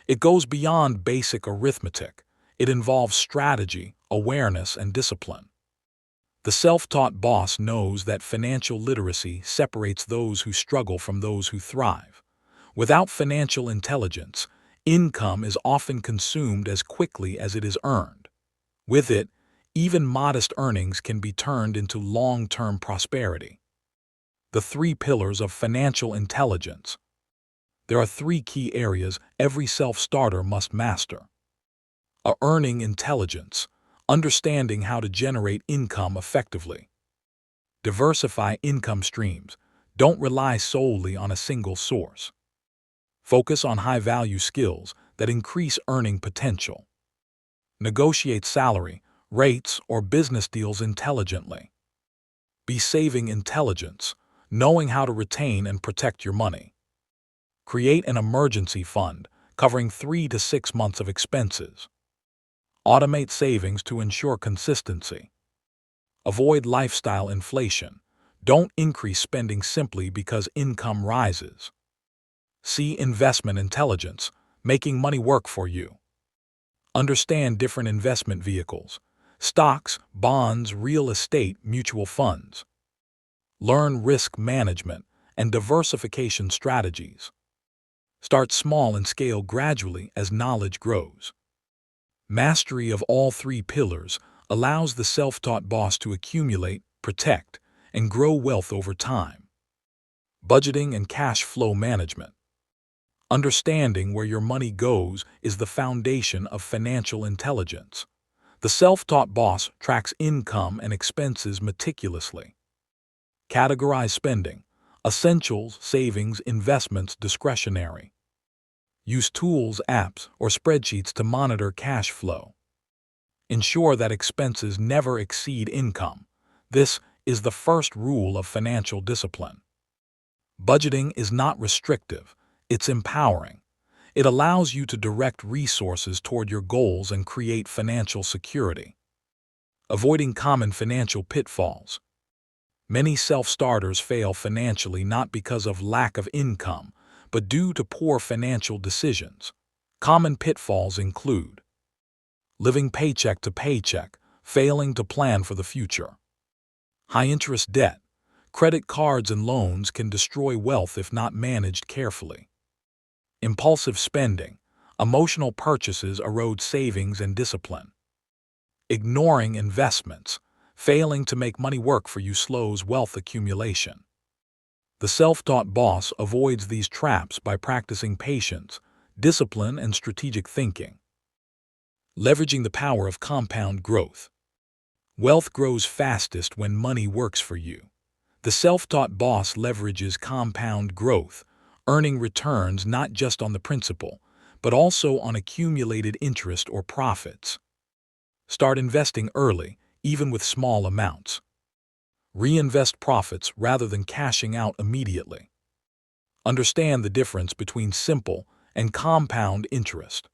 It goes beyond basic arithmetic. It involves strategy, awareness, and discipline. The self-taught boss knows that financial literacy separates those who struggle from those who thrive. Without financial intelligence, income is often consumed as quickly as it is earned. With it, even modest earnings can be turned into long-term prosperity. The 3 pillars of financial intelligence. There are 3 key areas every self-starter must master. Earning intelligence, understanding how to generate income effectively. Diversify income streams. Don't rely solely on a single source. Focus on high-value skills that increase earning potential. Negotiate salary, rates, or business deals intelligently. Be saving intelligence, knowing how to retain and protect your money. Create an emergency fund covering 3 to 6 months of expenses. Automate savings to ensure consistency. Avoid lifestyle inflation. Don't increase spending simply because income rises. See investment intelligence, making money work for you. Understand different investment vehicles: stocks, bonds, real estate, mutual funds. Learn risk management and diversification strategies. Start small and scale gradually as knowledge grows. Mastery of all 3 pillars allows the self-taught boss to accumulate, protect, and grow wealth over time. Budgeting and cash flow management. Understanding where your money goes is the foundation of financial intelligence. The self-taught boss tracks income and expenses meticulously. Categorize spending: essentials, savings, investments, discretionary. Use tools, apps, or spreadsheets to monitor cash flow. Ensure that expenses never exceed income. This is the first rule of financial discipline. Budgeting is not restrictive, it's empowering. It allows you to direct resources toward your goals and create financial security. Avoiding common financial pitfalls. Many self-starters fail financially not because of lack of income, but due to poor financial decisions. Common pitfalls include living paycheck to paycheck, failing to plan for the future. High-interest debt. Credit cards and loans can destroy wealth if not managed carefully. Impulsive spending. Emotional purchases erode savings and discipline. Ignoring investments. Failing to make money work for you slows wealth accumulation. The self-taught boss avoids these traps by practicing patience, discipline, and strategic thinking. Leveraging the power of compound growth. Wealth grows fastest when money works for you. The self-taught boss leverages compound growth, earning returns not just on the principal, but also on accumulated interest or profits. Start investing early, even with small amounts. Reinvest profits rather than cashing out immediately. Understand the difference between simple and compound interest.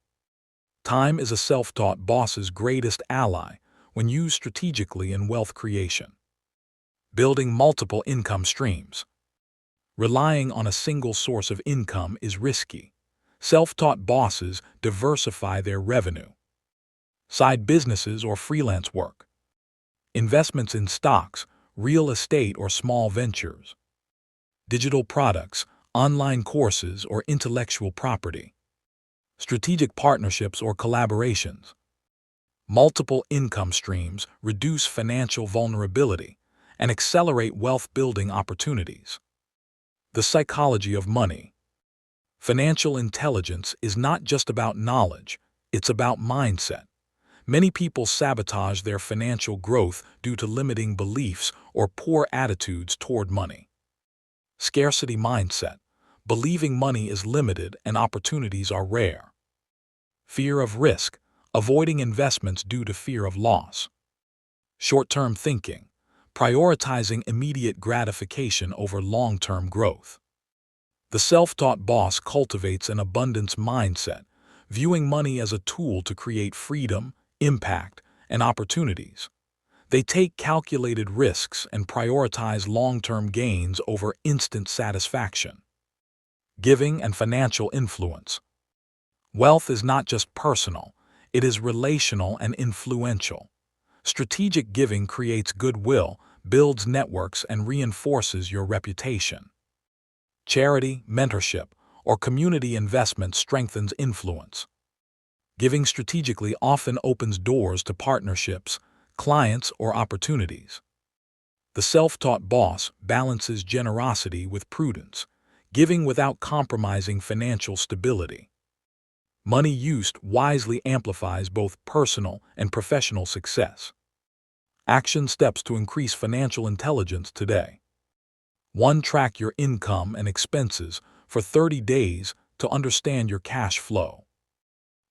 Time is a self-taught boss's greatest ally when used strategically in wealth creation. Building multiple income streams. Relying on a single source of income is risky. Self-taught bosses diversify their revenue. Side businesses or freelance work. Investments in stocks, real estate, or small ventures. Digital products, online courses, or intellectual property. Strategic partnerships or collaborations. Multiple income streams reduce financial vulnerability and accelerate wealth-building opportunities. The psychology of money. Financial intelligence is not just about knowledge, it's about mindset. Many people sabotage their financial growth due to limiting beliefs or poor attitudes toward money. Scarcity mindset, believing money is limited and opportunities are rare. Fear of risk, avoiding investments due to fear of loss. Short-term thinking, prioritizing immediate gratification over long-term growth. The self-taught boss cultivates an abundance mindset, viewing money as a tool to create freedom, impact, and opportunities. They take calculated risks and prioritize long-term gains over instant satisfaction. Giving and financial influence. Wealth is not just personal, it is relational and influential. Strategic giving creates goodwill, builds networks, and reinforces your reputation. Charity, mentorship, or community investment strengthens influence. Giving strategically often opens doors to partnerships, clients, or opportunities. The self-taught boss balances generosity with prudence, giving without compromising financial stability. Money used wisely amplifies both personal and professional success. Action steps to increase financial intelligence today. 1. Track your income and expenses for 30 days to understand your cash flow.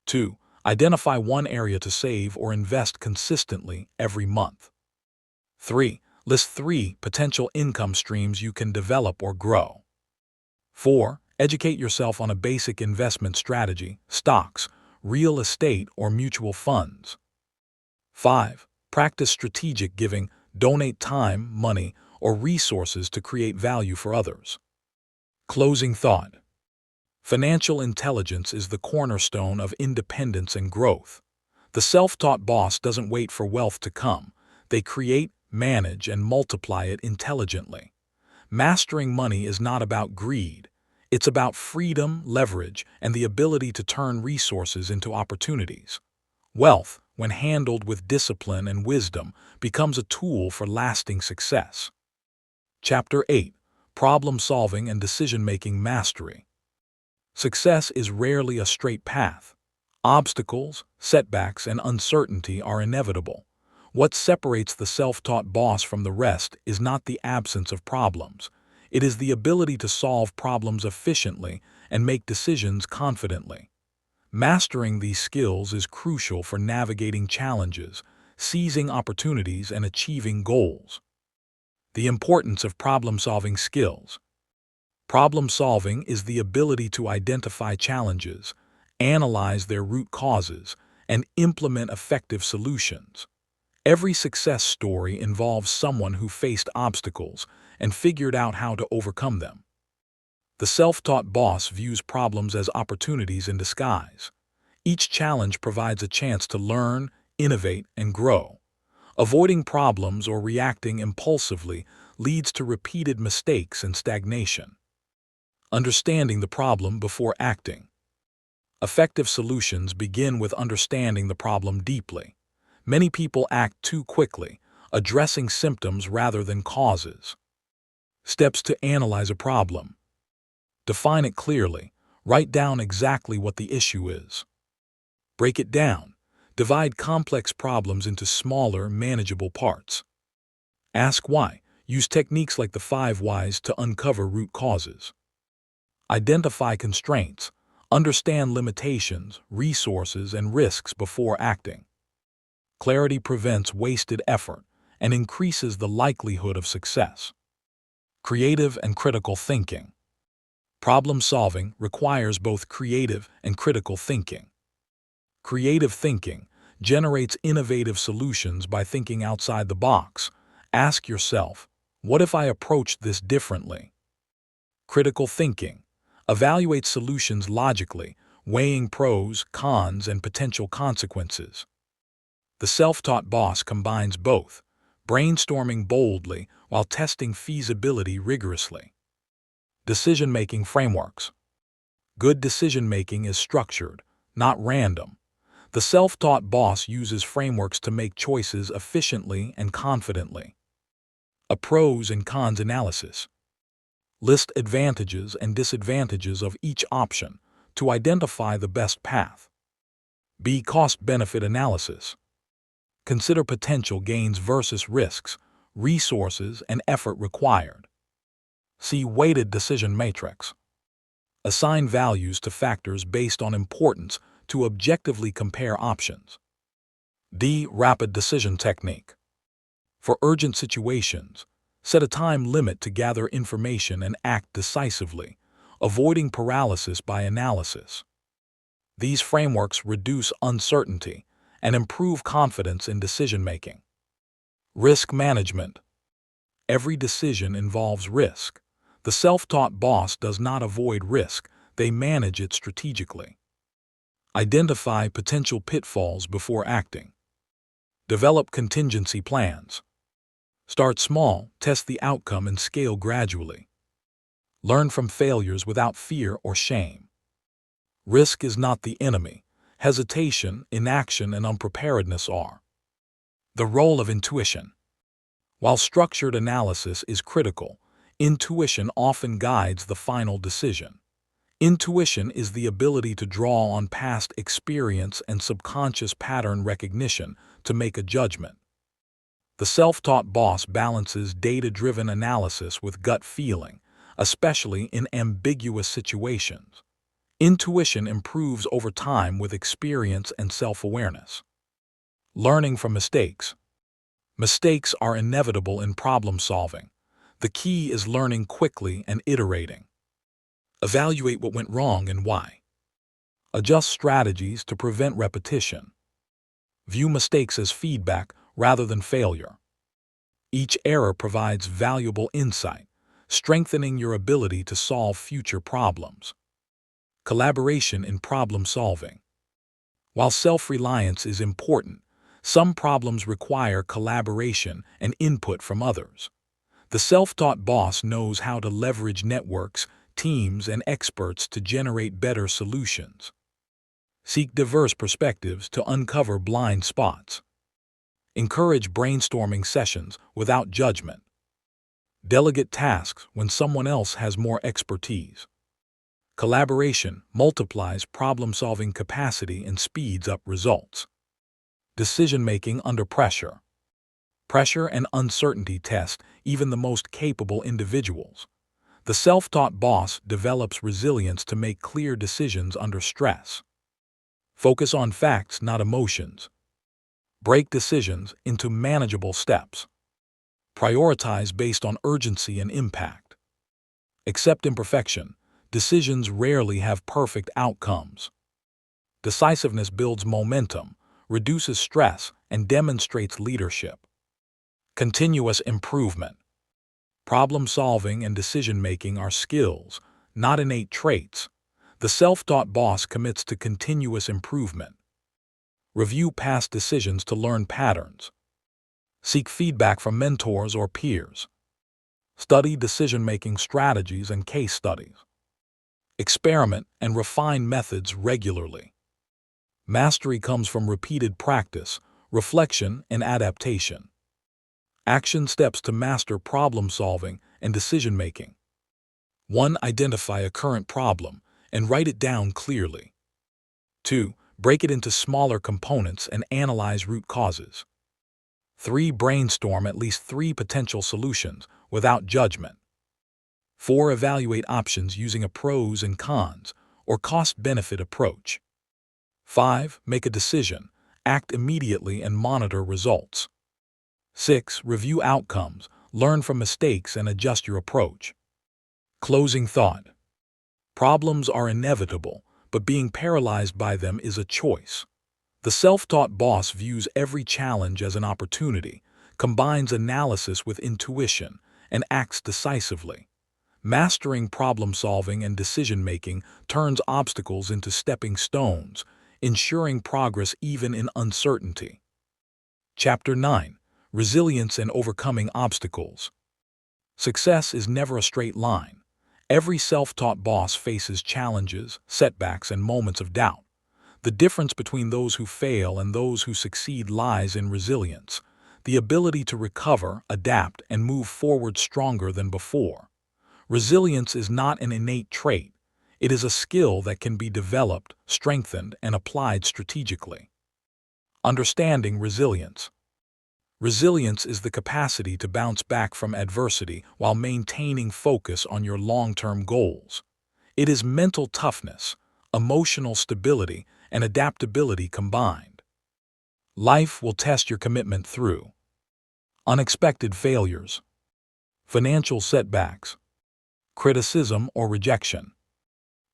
2. Identify one area to save or invest consistently every month. 3. List 3 potential income streams you can develop or grow. 4. Educate yourself on a basic investment strategy, stocks, real estate, or mutual funds. 5. Practice strategic giving, donate time, money, or resources to create value for others. Closing thought. Financial intelligence is the cornerstone of independence and growth. The self-taught boss doesn't wait for wealth to come. They create, manage, and multiply it intelligently. Mastering money is not about greed. It's about freedom, leverage, and the ability to turn resources into opportunities. Wealth, when handled with discipline and wisdom, becomes a tool for lasting success. Chapter 8. Problem-solving and decision-making mastery. Success is rarely a straight path. Obstacles, setbacks, and uncertainty are inevitable. What separates the self-taught boss from the rest is not the absence of problems. It is the ability to solve problems efficiently and make decisions confidently. Mastering these skills is crucial for navigating challenges, seizing opportunities, and achieving goals. The importance of problem-solving skills. Problem-solving is the ability to identify challenges, analyze their root causes, and implement effective solutions. Every success story involves someone who faced obstacles and figured out how to overcome them. The self-taught boss views problems as opportunities in disguise. Each challenge provides a chance to learn, innovate, and grow. Avoiding problems or reacting impulsively leads to repeated mistakes and stagnation. Understanding the problem before acting. Effective solutions begin with understanding the problem deeply. Many people act too quickly, addressing symptoms rather than causes. Steps to analyze a problem. Define it clearly. Write down exactly what the issue is. Break it down. Divide complex problems into smaller, manageable parts. Ask why. Use techniques like the 5 whys to uncover root causes. Identify constraints. Understand limitations, resources, and risks before acting. Clarity prevents wasted effort and increases the likelihood of success. Creative and critical thinking. Problem-solving requires both creative and critical thinking. Creative thinking generates innovative solutions by thinking outside the box. Ask yourself, what if I approached this differently? Critical thinking evaluates solutions logically, weighing pros, cons, and potential consequences. The self-taught boss combines both, brainstorming boldly while testing feasibility rigorously. Decision-making frameworks. Good decision-making is structured, not random. The self-taught boss uses frameworks to make choices efficiently and confidently. A pros and cons analysis. List advantages and disadvantages of each option to identify the best path. B. Cost-benefit analysis. Consider potential gains versus risks, resources, and effort required. C. Weighted decision matrix. Assign values to factors based on importance to objectively compare options. D. Rapid decision technique. For urgent situations, set a time limit to gather information and act decisively, avoiding paralysis by analysis. These frameworks reduce uncertainty and improve confidence in decision-making. Risk management. Every decision involves risk. The self-taught boss does not avoid risk, they manage it strategically. Identify potential pitfalls before acting. Develop contingency plans. Start small, test the outcome, and scale gradually. Learn from failures without fear or shame. Risk is not the enemy. Hesitation, inaction, and unpreparedness are. The role of intuition. While structured analysis is critical, intuition often guides the final decision. Intuition is the ability to draw on past experience and subconscious pattern recognition to make a judgment. The self-taught boss balances data-driven analysis with gut feeling, especially in ambiguous situations. Intuition improves over time with experience and self-awareness. Learning from mistakes. Mistakes are inevitable in problem solving. The key is learning quickly and iterating. Evaluate what went wrong and why. Adjust strategies to prevent repetition. View mistakes as feedback rather than failure. Each error provides valuable insight, strengthening your ability to solve future problems. Collaboration in problem solving. While self-reliance is important, some problems require collaboration and input from others. The self-taught boss knows how to leverage networks, teams, and experts to generate better solutions. Seek diverse perspectives to uncover blind spots. Encourage brainstorming sessions without judgment. Delegate tasks when someone else has more expertise. Collaboration multiplies problem-solving capacity and speeds up results. Decision-making under pressure. Pressure and uncertainty test even the most capable individuals. The self-taught boss develops resilience to make clear decisions under stress. Focus on facts, not emotions. Break decisions into manageable steps. Prioritize based on urgency and impact. Accept imperfection. Decisions rarely have perfect outcomes. Decisiveness builds momentum, reduces stress, and demonstrates leadership. Continuous improvement. Problem-solving and decision-making are skills, not innate traits. The self-taught boss commits to continuous improvement. Review past decisions to learn patterns. Seek feedback from mentors or peers. Study decision-making strategies and case studies. Experiment and refine methods regularly. Mastery comes from repeated practice, reflection, and adaptation. Action steps to master problem-solving and decision-making. 1. Identify a current problem and write it down clearly. 2. Break it into smaller components and analyze root causes. 3. Brainstorm at least 3 potential solutions without judgment. 4. Evaluate options using a pros and cons or cost-benefit approach. 5. Make a decision, act immediately and monitor results. 6. Review outcomes, learn from mistakes and adjust your approach. Closing thought. Problems are inevitable, but being paralyzed by them is a choice. The self-taught boss views every challenge as an opportunity, combines analysis with intuition, and acts decisively. Mastering problem-solving and decision-making turns obstacles into stepping stones, ensuring progress even in uncertainty. Chapter 9. Resilience and Overcoming Obstacles. Success is never a straight line. Every self-taught boss faces challenges, setbacks, and moments of doubt. The difference between those who fail and those who succeed lies in resilience, the ability to recover, adapt, and move forward stronger than before. Resilience is not an innate trait. It is a skill that can be developed, strengthened, and applied strategically. Understanding resilience. Resilience is the capacity to bounce back from adversity while maintaining focus on your long-term goals. It is mental toughness, emotional stability, and adaptability combined. Life will test your commitment through unexpected failures, financial setbacks, criticism or rejection,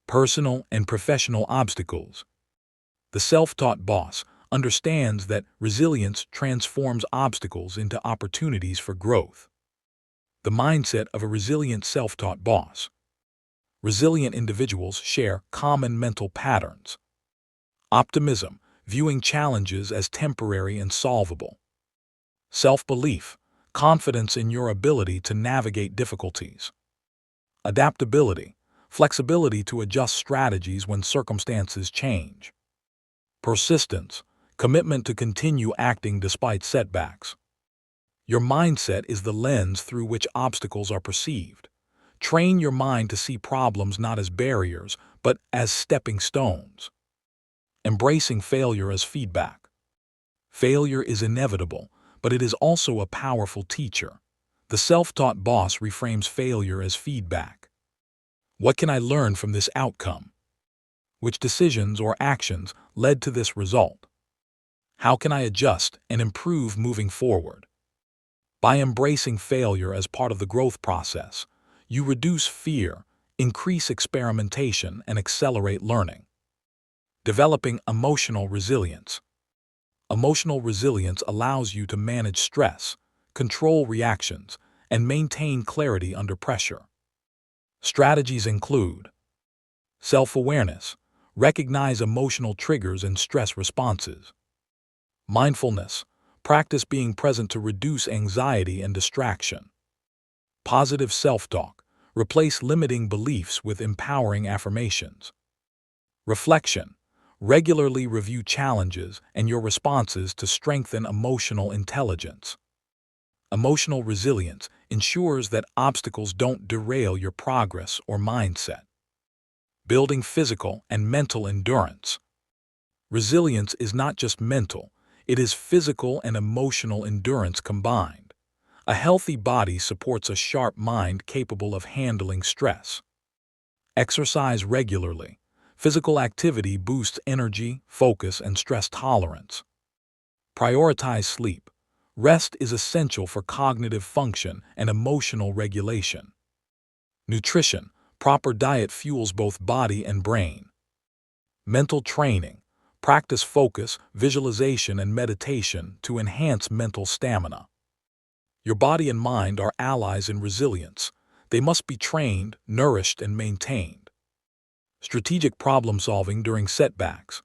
personal and professional obstacles. The self-taught boss understands that resilience transforms obstacles into opportunities for growth. The mindset of a resilient self-taught boss. Resilient individuals share common mental patterns. Optimism, viewing challenges as temporary and solvable. Self-belief, confidence in your ability to navigate difficulties. Adaptability, flexibility to adjust strategies when circumstances change. Persistence, commitment to continue acting despite setbacks. Your mindset is the lens through which obstacles are perceived. Train your mind to see problems not as barriers, but as stepping stones. Embracing failure as feedback. Failure is inevitable, but it is also a powerful teacher. The self-taught boss reframes failure as feedback. What can I learn from this outcome? Which decisions or actions led to this result? How can I adjust and improve moving forward? By embracing failure as part of the growth process, you reduce fear, increase experimentation, and accelerate learning. Developing emotional resilience. Emotional resilience allows you to manage stress, control reactions, and maintain clarity under pressure. Strategies include self-awareness. Recognize emotional triggers and stress responses. Mindfulness. Practice being present to reduce anxiety and distraction. Positive self-talk. Replace limiting beliefs with empowering affirmations. Reflection. Regularly review challenges and your responses to strengthen emotional intelligence. Emotional resilience ensures that obstacles don't derail your progress or mindset. Building physical and mental endurance. Resilience is not just mental, it is physical and emotional endurance combined. A healthy body supports a sharp mind capable of handling stress. Exercise regularly. Physical activity boosts energy, focus, and stress tolerance. Prioritize sleep. Rest is essential for cognitive function and emotional regulation. Nutrition. Proper diet fuels both body and brain. Mental training. Practice focus, visualization, and meditation to enhance mental stamina. Your body and mind are allies in resilience. They must be trained, nourished, and maintained. Strategic problem solving during setbacks.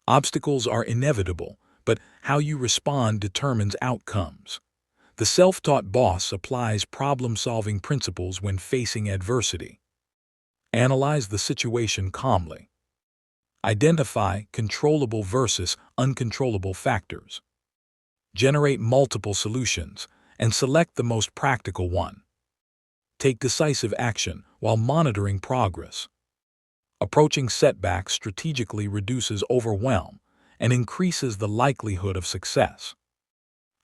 Obstacles are inevitable, but how you respond determines outcomes. The self-taught boss applies problem-solving principles when facing adversity. Analyze the situation calmly. Identify controllable versus uncontrollable factors. Generate multiple solutions and select the most practical one. Take decisive action while monitoring progress. Approaching setbacks strategically reduces overwhelm and increases the likelihood of success.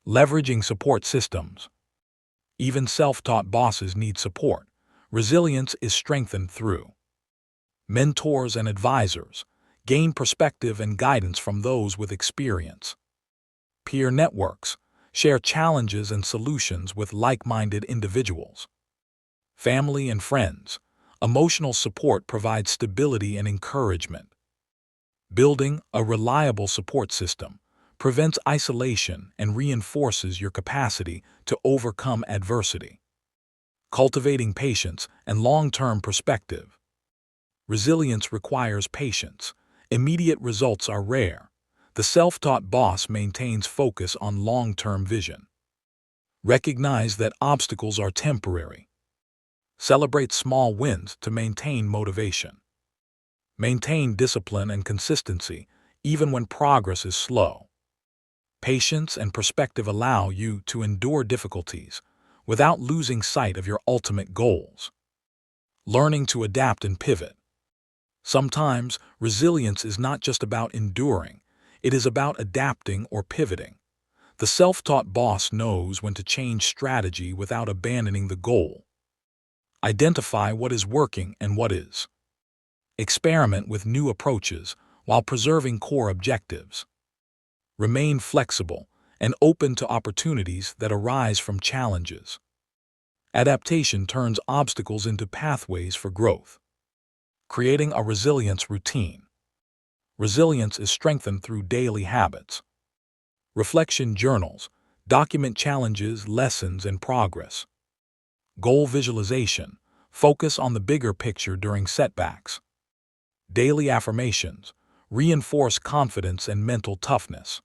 Leveraging support systems. Even self-taught bosses need support. Resilience is strengthened through mentors and advisors. Gain perspective and guidance from those with experience. Peer networks. Share challenges and solutions with like-minded individuals. Family and friends. Emotional support provides stability and encouragement. Building a reliable support system prevents isolation and reinforces your capacity to overcome adversity. Cultivating patience and long-term perspective. Resilience requires patience. Immediate results are rare. The self-taught boss maintains focus on long-term vision. Recognize that obstacles are temporary. Celebrate small wins to maintain motivation. Maintain discipline and consistency, even when progress is slow. Patience and perspective allow you to endure difficulties without losing sight of your ultimate goals. Learning to adapt and pivot. Sometimes, resilience is not just about enduring, it is about adapting or pivoting. The self-taught boss knows when to change strategy without abandoning the goal. Identify what is working and what is. Experiment with new approaches while preserving core objectives. Remain flexible and open to opportunities that arise from challenges. Adaptation turns obstacles into pathways for growth. Creating a resilience routine. Resilience is strengthened through daily habits. Reflection journals document challenges, lessons, and progress. Goal visualization. Focus on the bigger picture during setbacks. Daily affirmations. Reinforce confidence and mental toughness.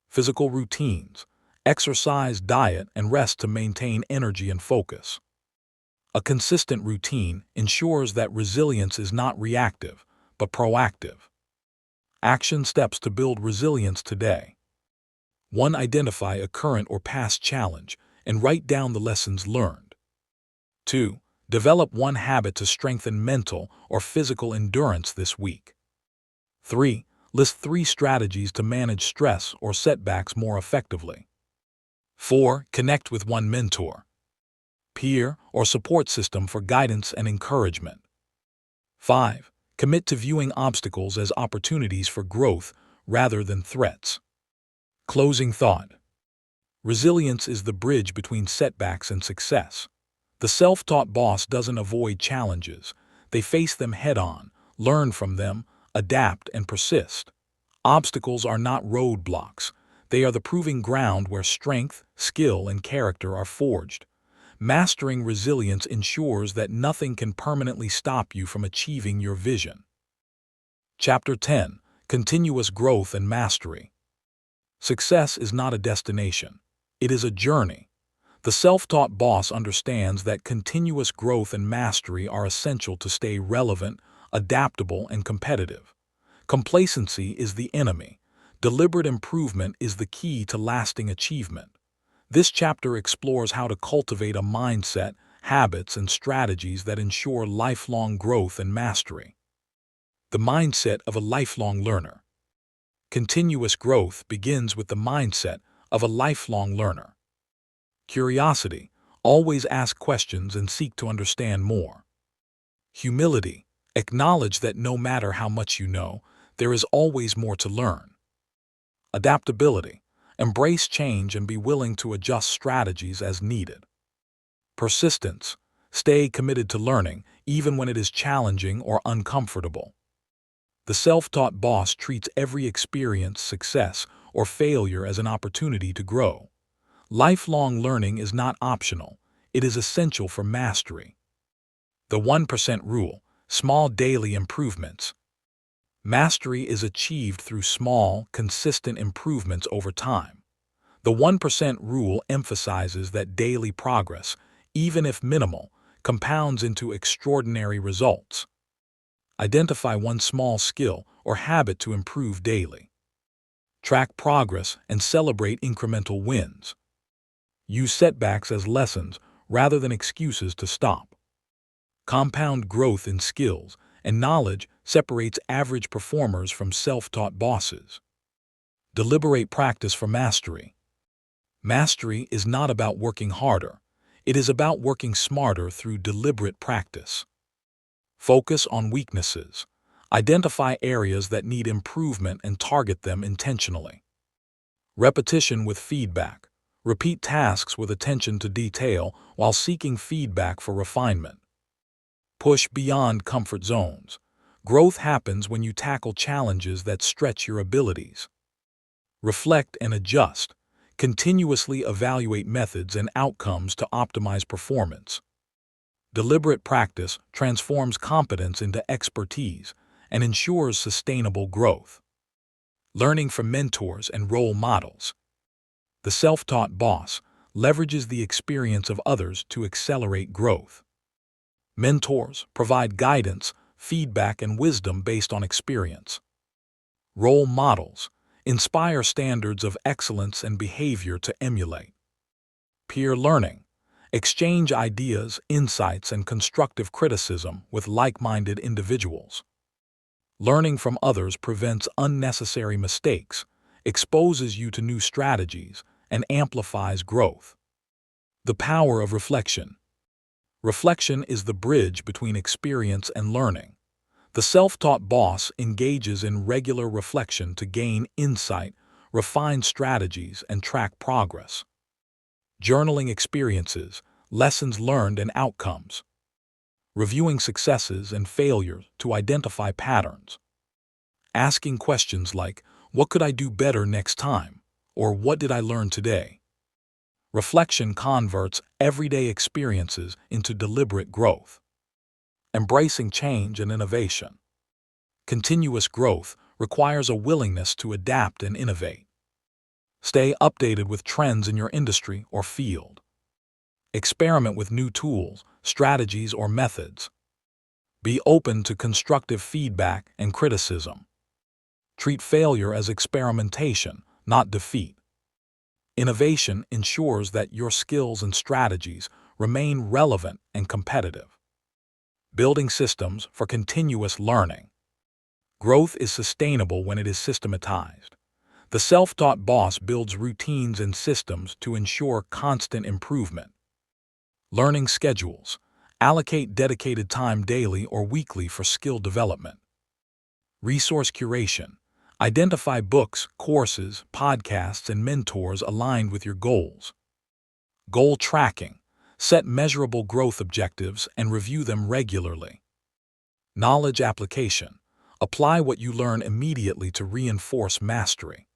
Physical routines. Exercise, diet, and rest to maintain energy and focus. A consistent routine ensures that resilience is not reactive, but proactive. Action steps to build resilience today. 1. Identify a current or past challenge and write down the lessons learned. 2. Develop one habit to strengthen mental or physical endurance this week. 3. List 3 strategies to manage stress or setbacks more effectively. 4. Connect with one mentor, peer, or support system for guidance and encouragement. 5. Commit to viewing obstacles as opportunities for growth rather than threats. Closing thought. Resilience is the bridge between setbacks and success. The self-taught boss doesn't avoid challenges. They face them head-on, learn from them, adapt, and persist. Obstacles are not roadblocks. They are the proving ground where strength, skill, and character are forged. Mastering resilience ensures that nothing can permanently stop you from achieving your vision. Chapter 10. Continuous Growth and Mastery. Success is not a destination. It is a journey. The self-taught boss understands that continuous growth and mastery are essential to stay relevant, adaptable, and competitive. Complacency is the enemy. Deliberate improvement is the key to lasting achievement. This chapter explores how to cultivate a mindset, habits, and strategies that ensure lifelong growth and mastery. The mindset of a lifelong learner. Continuous growth begins with the mindset of a lifelong learner. Curiosity. Always ask questions and seek to understand more. Humility. Acknowledge that no matter how much you know, there is always more to learn. Adaptability. Embrace change and be willing to adjust strategies as needed. Persistence. Stay committed to learning, even when it is challenging or uncomfortable. The self-taught boss treats every experience, success, or failure as an opportunity to grow. Lifelong learning is not optional. It is essential for mastery. The 1% rule. Small daily improvements. Mastery is achieved through small, consistent improvements over time. The 1% rule emphasizes that daily progress, even if minimal, compounds into extraordinary results. Identify one small skill or habit to improve daily. Track progress and celebrate incremental wins. Use setbacks as lessons rather than excuses to stop. Compound growth in skills and knowledge separates average performers from self-taught bosses. Deliberate practice for mastery. Mastery is not about working harder. It is about working smarter through deliberate practice. Focus on weaknesses. Identify areas that need improvement and target them intentionally. Repetition with feedback. Repeat tasks with attention to detail while seeking feedback for refinement. Push beyond comfort zones. Growth happens when you tackle challenges that stretch your abilities. Reflect and adjust. Continuously evaluate methods and outcomes to optimize performance. Deliberate practice transforms competence into expertise and ensures sustainable growth. Learning from mentors and role models. The self-taught boss leverages the experience of others to accelerate growth. Mentors provide guidance, feedback, and wisdom based on experience. Role models inspire standards of excellence and behavior to emulate. Peer learning. Exchange ideas, insights, and constructive criticism with like-minded individuals. Learning from others prevents unnecessary mistakes, exposes you to new strategies, and amplifies growth. The power of reflection. Reflection is the bridge between experience and learning. The self-taught boss engages in regular reflection to gain insight, refine strategies, and track progress. Journaling experiences, lessons learned, and outcomes. Reviewing successes and failures to identify patterns. Asking questions like, "What could I do better next time?" or "What did I learn today?" Reflection converts everyday experiences into deliberate growth. Embracing change and innovation. Continuous growth requires a willingness to adapt and innovate. Stay updated with trends in your industry or field. Experiment with new tools, strategies, or methods. Be open to constructive feedback and criticism. Treat failure as experimentation, not defeat. Innovation ensures that your skills and strategies remain relevant and competitive. Building systems for continuous learning. Growth is sustainable when it is systematized. The self-taught boss builds routines and systems to ensure constant improvement. Learning schedules. Allocate dedicated time daily or weekly for skill development. Resource curation. Identify books, courses, podcasts, and mentors aligned with your goals. Goal tracking. Set measurable growth objectives and review them regularly. Knowledge application. Apply what you learn immediately to reinforce mastery.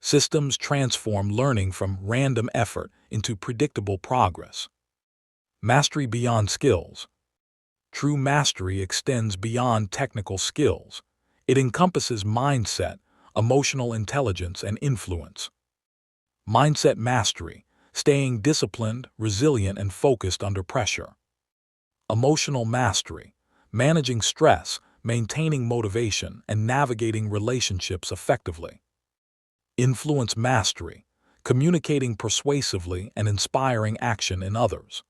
Systems transform learning from random effort into predictable progress. Mastery beyond skills. True mastery extends beyond technical skills. It encompasses mindset, emotional intelligence, and influence. Mindset mastery, staying disciplined, resilient, and focused under pressure. Emotional mastery, managing stress, maintaining motivation, and navigating relationships effectively. Influence mastery, communicating persuasively and inspiring action in others.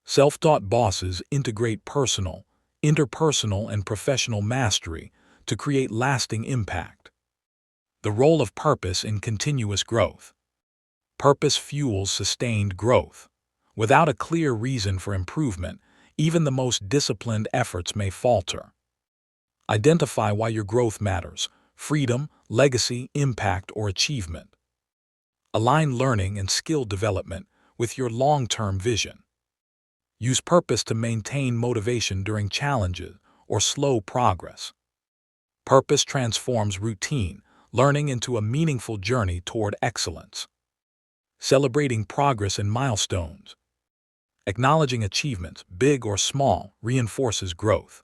Self-taught bosses integrate personal, interpersonal, and professional mastery to create lasting impact. The role of purpose in continuous growth. Purpose fuels sustained growth. Without a clear reason for improvement, even the most disciplined efforts may falter. Identify why your growth matters: freedom, legacy, impact, or achievement. Align learning and skill development with your long-term vision. Use purpose to maintain motivation during challenges or slow progress. Purpose transforms routine, learning into a meaningful journey toward excellence. Celebrating progress and milestones. Acknowledging achievements, big or small, reinforces growth.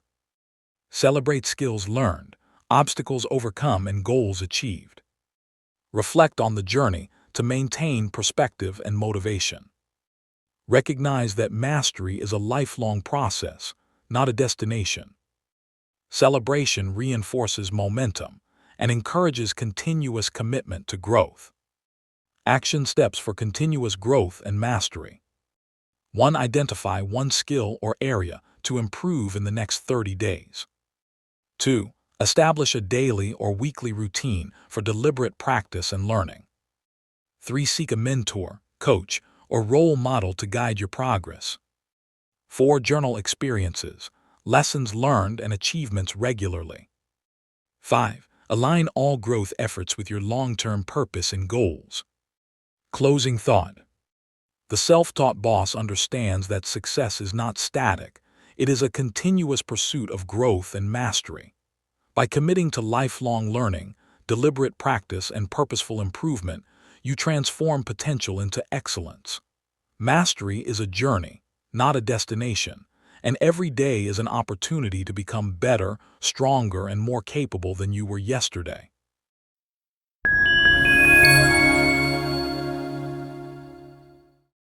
Celebrate skills learned, obstacles overcome, and goals achieved. Reflect on the journey to maintain perspective and motivation. Recognize that mastery is a lifelong process, not a destination. Celebration reinforces momentum and encourages continuous commitment to growth. Action steps for continuous growth and mastery. 1. Identify one skill or area to improve in the next 30 days. 2. Establish a daily or weekly routine for deliberate practice and learning. 3. Seek a mentor, coach, or role model to guide your progress. 4. Journal experiences, lessons learned, and achievements regularly. 5. Align all growth efforts with your long-term purpose and goals. Closing thought. The self-taught boss understands that success is not static. It is a continuous pursuit of growth and mastery. By committing to lifelong learning, deliberate practice, and purposeful improvement, you transform potential into excellence. Mastery is a journey, not a destination, and every day is an opportunity to become better, stronger, and more capable than you were yesterday.